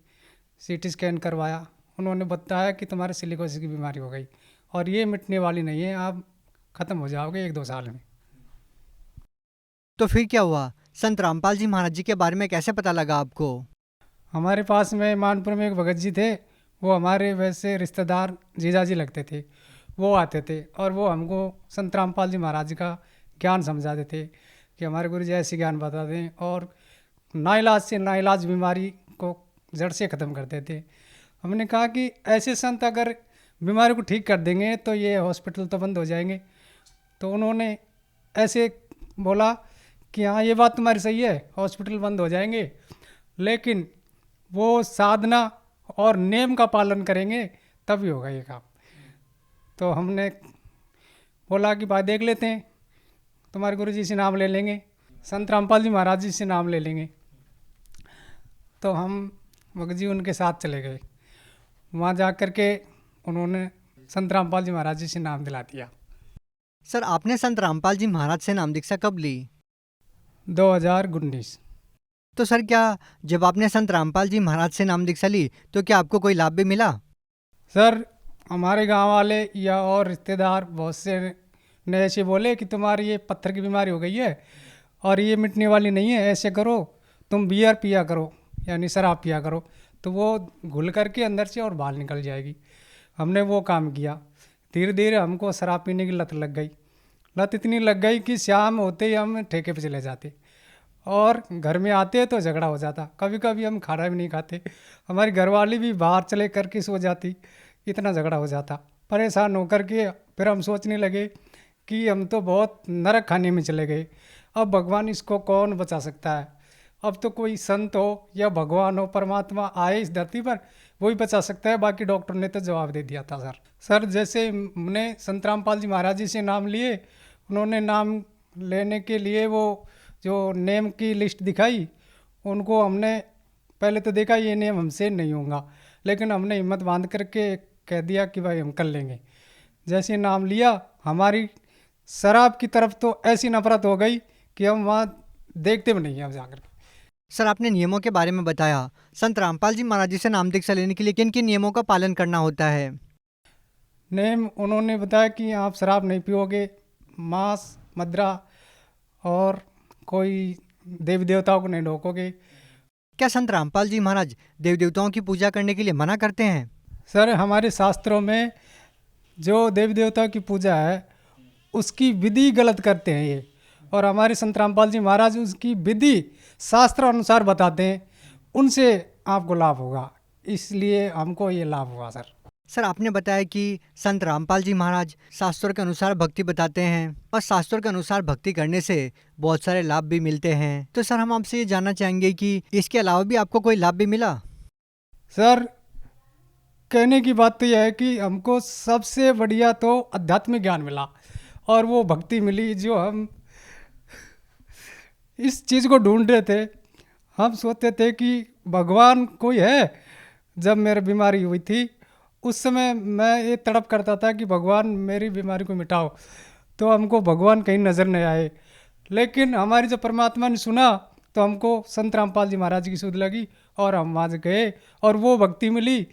CT स्कैन करवाया। उन्होंने बताया कि तुम्हारे सिलिकोसिस की बीमारी हो गई और ये मिटने वाली नहीं है, आप ख़त्म हो जाओगे 1-2 साल में। तो फिर क्या हुआ? संत रामपाल जी महाराज जी के बारे में कैसे पता लगा आपको? हमारे पास में मानपुर में एक भगत जी थे, वो हमारे वैसे रिश्तेदार जीजाजी लगते थे। वो आते थे और वो हमको संत रामपाल जी महाराज का ज्ञान समझाते थे कि हमारे गुरु जी ऐसे ज्ञान बताते हैं और नाइलाज से नाइलाज बीमारी को जड़ से ख़त्म करते थे। हमने कहा कि ऐसे संत अगर बीमारी को ठीक कर देंगे तो ये हॉस्पिटल तो बंद हो जाएंगे। तो उन्होंने ऐसे बोला कि हाँ ये बात तुम्हारी सही है, हॉस्पिटल बंद हो जाएंगे, लेकिन वो साधना और नेम का पालन करेंगे तभी होगा ये काम। तो हमने बोला कि भाई देख लेते हैं, तुम्हारे गुरु जी से नाम ले लेंगे, संत रामपाल जी महाराज जी से नाम ले लेंगे। तो हम भगत जी उनके साथ चले गए। वहाँ जा कर के उन्होंने संत रामपाल जी महाराज जी से नाम दिला दिया। सर आपने संत रामपाल जी महाराज से नाम दीक्षा कब ली? 2019। तो सर क्या जब आपने संत रामपाल जी महाराज से नाम दीक्षा ली तो क्या आपको कोई लाभ भी मिला? सर हमारे गांव वाले या और रिश्तेदार बहुत से ने ऐसे बोले कि तुम्हारी ये पत्थर की बीमारी हो गई है और ये मिटने वाली नहीं है, ऐसे करो तुम बियर पिया करो, यानी शराब पिया करो, तो वो घुल करके अंदर से और बाहर निकल जाएगी। हमने वो काम किया। धीरे धीरे हमको शराब पीने की लत लग गई। लत इतनी लग गई कि शाम होते ही हम ठेके पे चले जाते और घर में आते तो झगड़ा हो जाता। कभी कभी हम खाना भी नहीं खाते, हमारी घरवाली भी बाहर चले करके सो जाती, इतना झगड़ा हो जाता। परेशान होकर के फिर हम सोचने लगे कि हम तो बहुत नरक खाने में चले गए। अब भगवान इसको कौन बचा सकता है? अब तो कोई संत हो या भगवान हो, परमात्मा आए इस धरती पर, वही बचा सकता है। बाकी डॉक्टर ने तो जवाब दे दिया था। सर जैसे हमने संत रामपाल जी महाराज जी से नाम लिए, उन्होंने नाम लेने के लिए वो जो नेम की लिस्ट दिखाई, उनको हमने पहले तो देखा ये नेम हमसे नहीं होगा, लेकिन हमने हिम्मत बांध करके कह दिया कि भाई हम कर लेंगे। जैसे नाम लिया, हमारी शराब की तरफ तो ऐसी नफरत हो गई कि हम वहाँ देखते भी नहीं हैं अब जाकर। सर आपने नियमों के बारे में बताया। संत रामपाल जी महाराज जी से नाम दीक्षा लेने के लिए किन किन नियमों का पालन करना होता है? नेम उन्होंने बताया कि आप शराब नहीं पियोगे, मांस मदिरा और कोई देवी देवताओं को नहीं ढोकोगे। क्या संत रामपाल जी महाराज देव देवताओं की पूजा करने के लिए मना करते हैं? सर हमारे शास्त्रों में जो देवी देवताओं की पूजा है उसकी विधि गलत करते हैं ये, और हमारे संत रामपाल जी महाराज उसकी विधि शास्त्र अनुसार बताते हैं, उनसे आपको लाभ होगा, इसलिए हमको ये लाभ हुआ। सर आपने बताया कि संत रामपाल जी महाराज शास्त्रों के अनुसार भक्ति बताते हैं और शास्त्रों के अनुसार भक्ति करने से बहुत सारे लाभ भी मिलते हैं। तो सर हम आपसे ये जानना चाहेंगे कि इसके अलावा भी आपको कोई लाभ भी मिला? सर कहने की बात तो यह है कि हमको सबसे बढ़िया तो आध्यात्मिक ज्ञान मिला और वो भक्ति मिली जो हम इस चीज़ को ढूंढ रहे थे। हम सोचते थे कि भगवान कोई है। जब मेरी बीमारी हुई थी उस समय मैं ये तड़प करता था कि भगवान मेरी बीमारी को मिटाओ, तो हमको भगवान कहीं नज़र नहीं आए। लेकिन हमारी जब परमात्मा ने सुना तो हमको संत रामपाल जी महाराज की सुध लगी और हम वहाँ गए और वो भक्ति मिली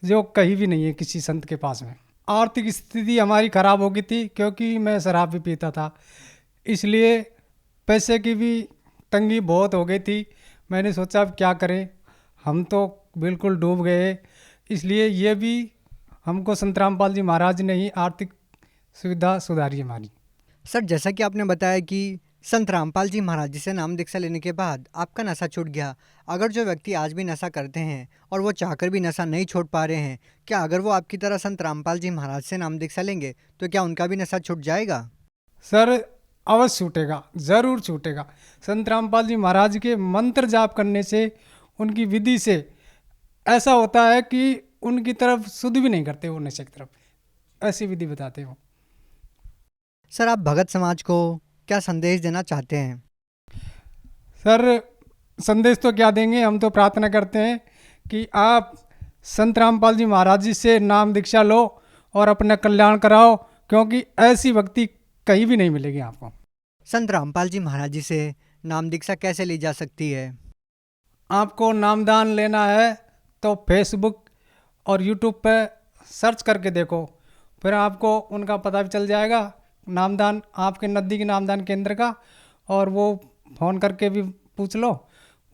जो कहीं भी नहीं है किसी संत के पास में। आर्थिक स्थिति हमारी ख़राब हो गई थी क्योंकि मैं शराब भी पीता था, इसलिए पैसे की भी तंगी बहुत हो गई थी। मैंने सोचा अब क्या करें, हम तो बिल्कुल डूब गए। इसलिए ये भी हमको संत रामपाल जी महाराज ने ही आर्थिक सुविधा सुधारी हमारी। सर जैसा कि आपने बताया कि संत रामपाल जी महाराज जी से नाम दीक्षा लेने के बाद आपका नशा छूट गया। अगर जो व्यक्ति आज भी नशा करते हैं और वो चाहकर भी नशा नहीं छोड़ पा रहे हैं, क्या अगर वो आपकी तरह संत रामपाल जी महाराज से नाम दीक्षा लेंगे तो क्या उनका भी नशा छूट जाएगा? सर अवश्य छूटेगा, ज़रूर छूटेगा। संत रामपाल जी महाराज के मंत्र जाप करने से, उनकी विधि से ऐसा होता है कि उनकी तरफ शुद्ध भी नहीं करते वो नशे की तरफ, ऐसी विधि बताते हो। सर आप भगत समाज को क्या संदेश देना चाहते हैं? सर संदेश तो क्या देंगे, हम तो प्रार्थना करते हैं कि आप संत रामपाल जी महाराज जी से नाम दीक्षा लो और अपना कल्याण कराओ, क्योंकि ऐसी भक्ति कहीं भी नहीं मिलेगी आपको। संत रामपाल जी महाराज जी से नाम दीक्षा कैसे ली जा सकती है? आपको नामदान लेना है तो फेसबुक और यूट्यूब पे सर्च करके देखो, फिर आपको उनका पता भी चल जाएगा, नामदान आपके नज़दीकी नामदान केंद्र का, और वो फ़ोन करके भी पूछ लो,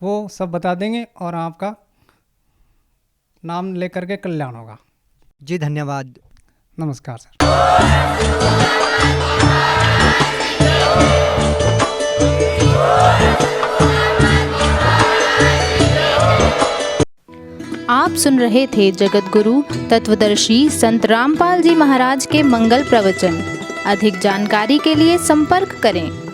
वो सब बता देंगे और आपका नाम लेकर के कल्याण होगा। जी धन्यवाद। नमस्कार सर। आप सुन रहे थे जगत गुरु तत्वदर्शी संत रामपाल जी महाराज के मंगल प्रवचन। अधिक जानकारी के लिए संपर्क करें।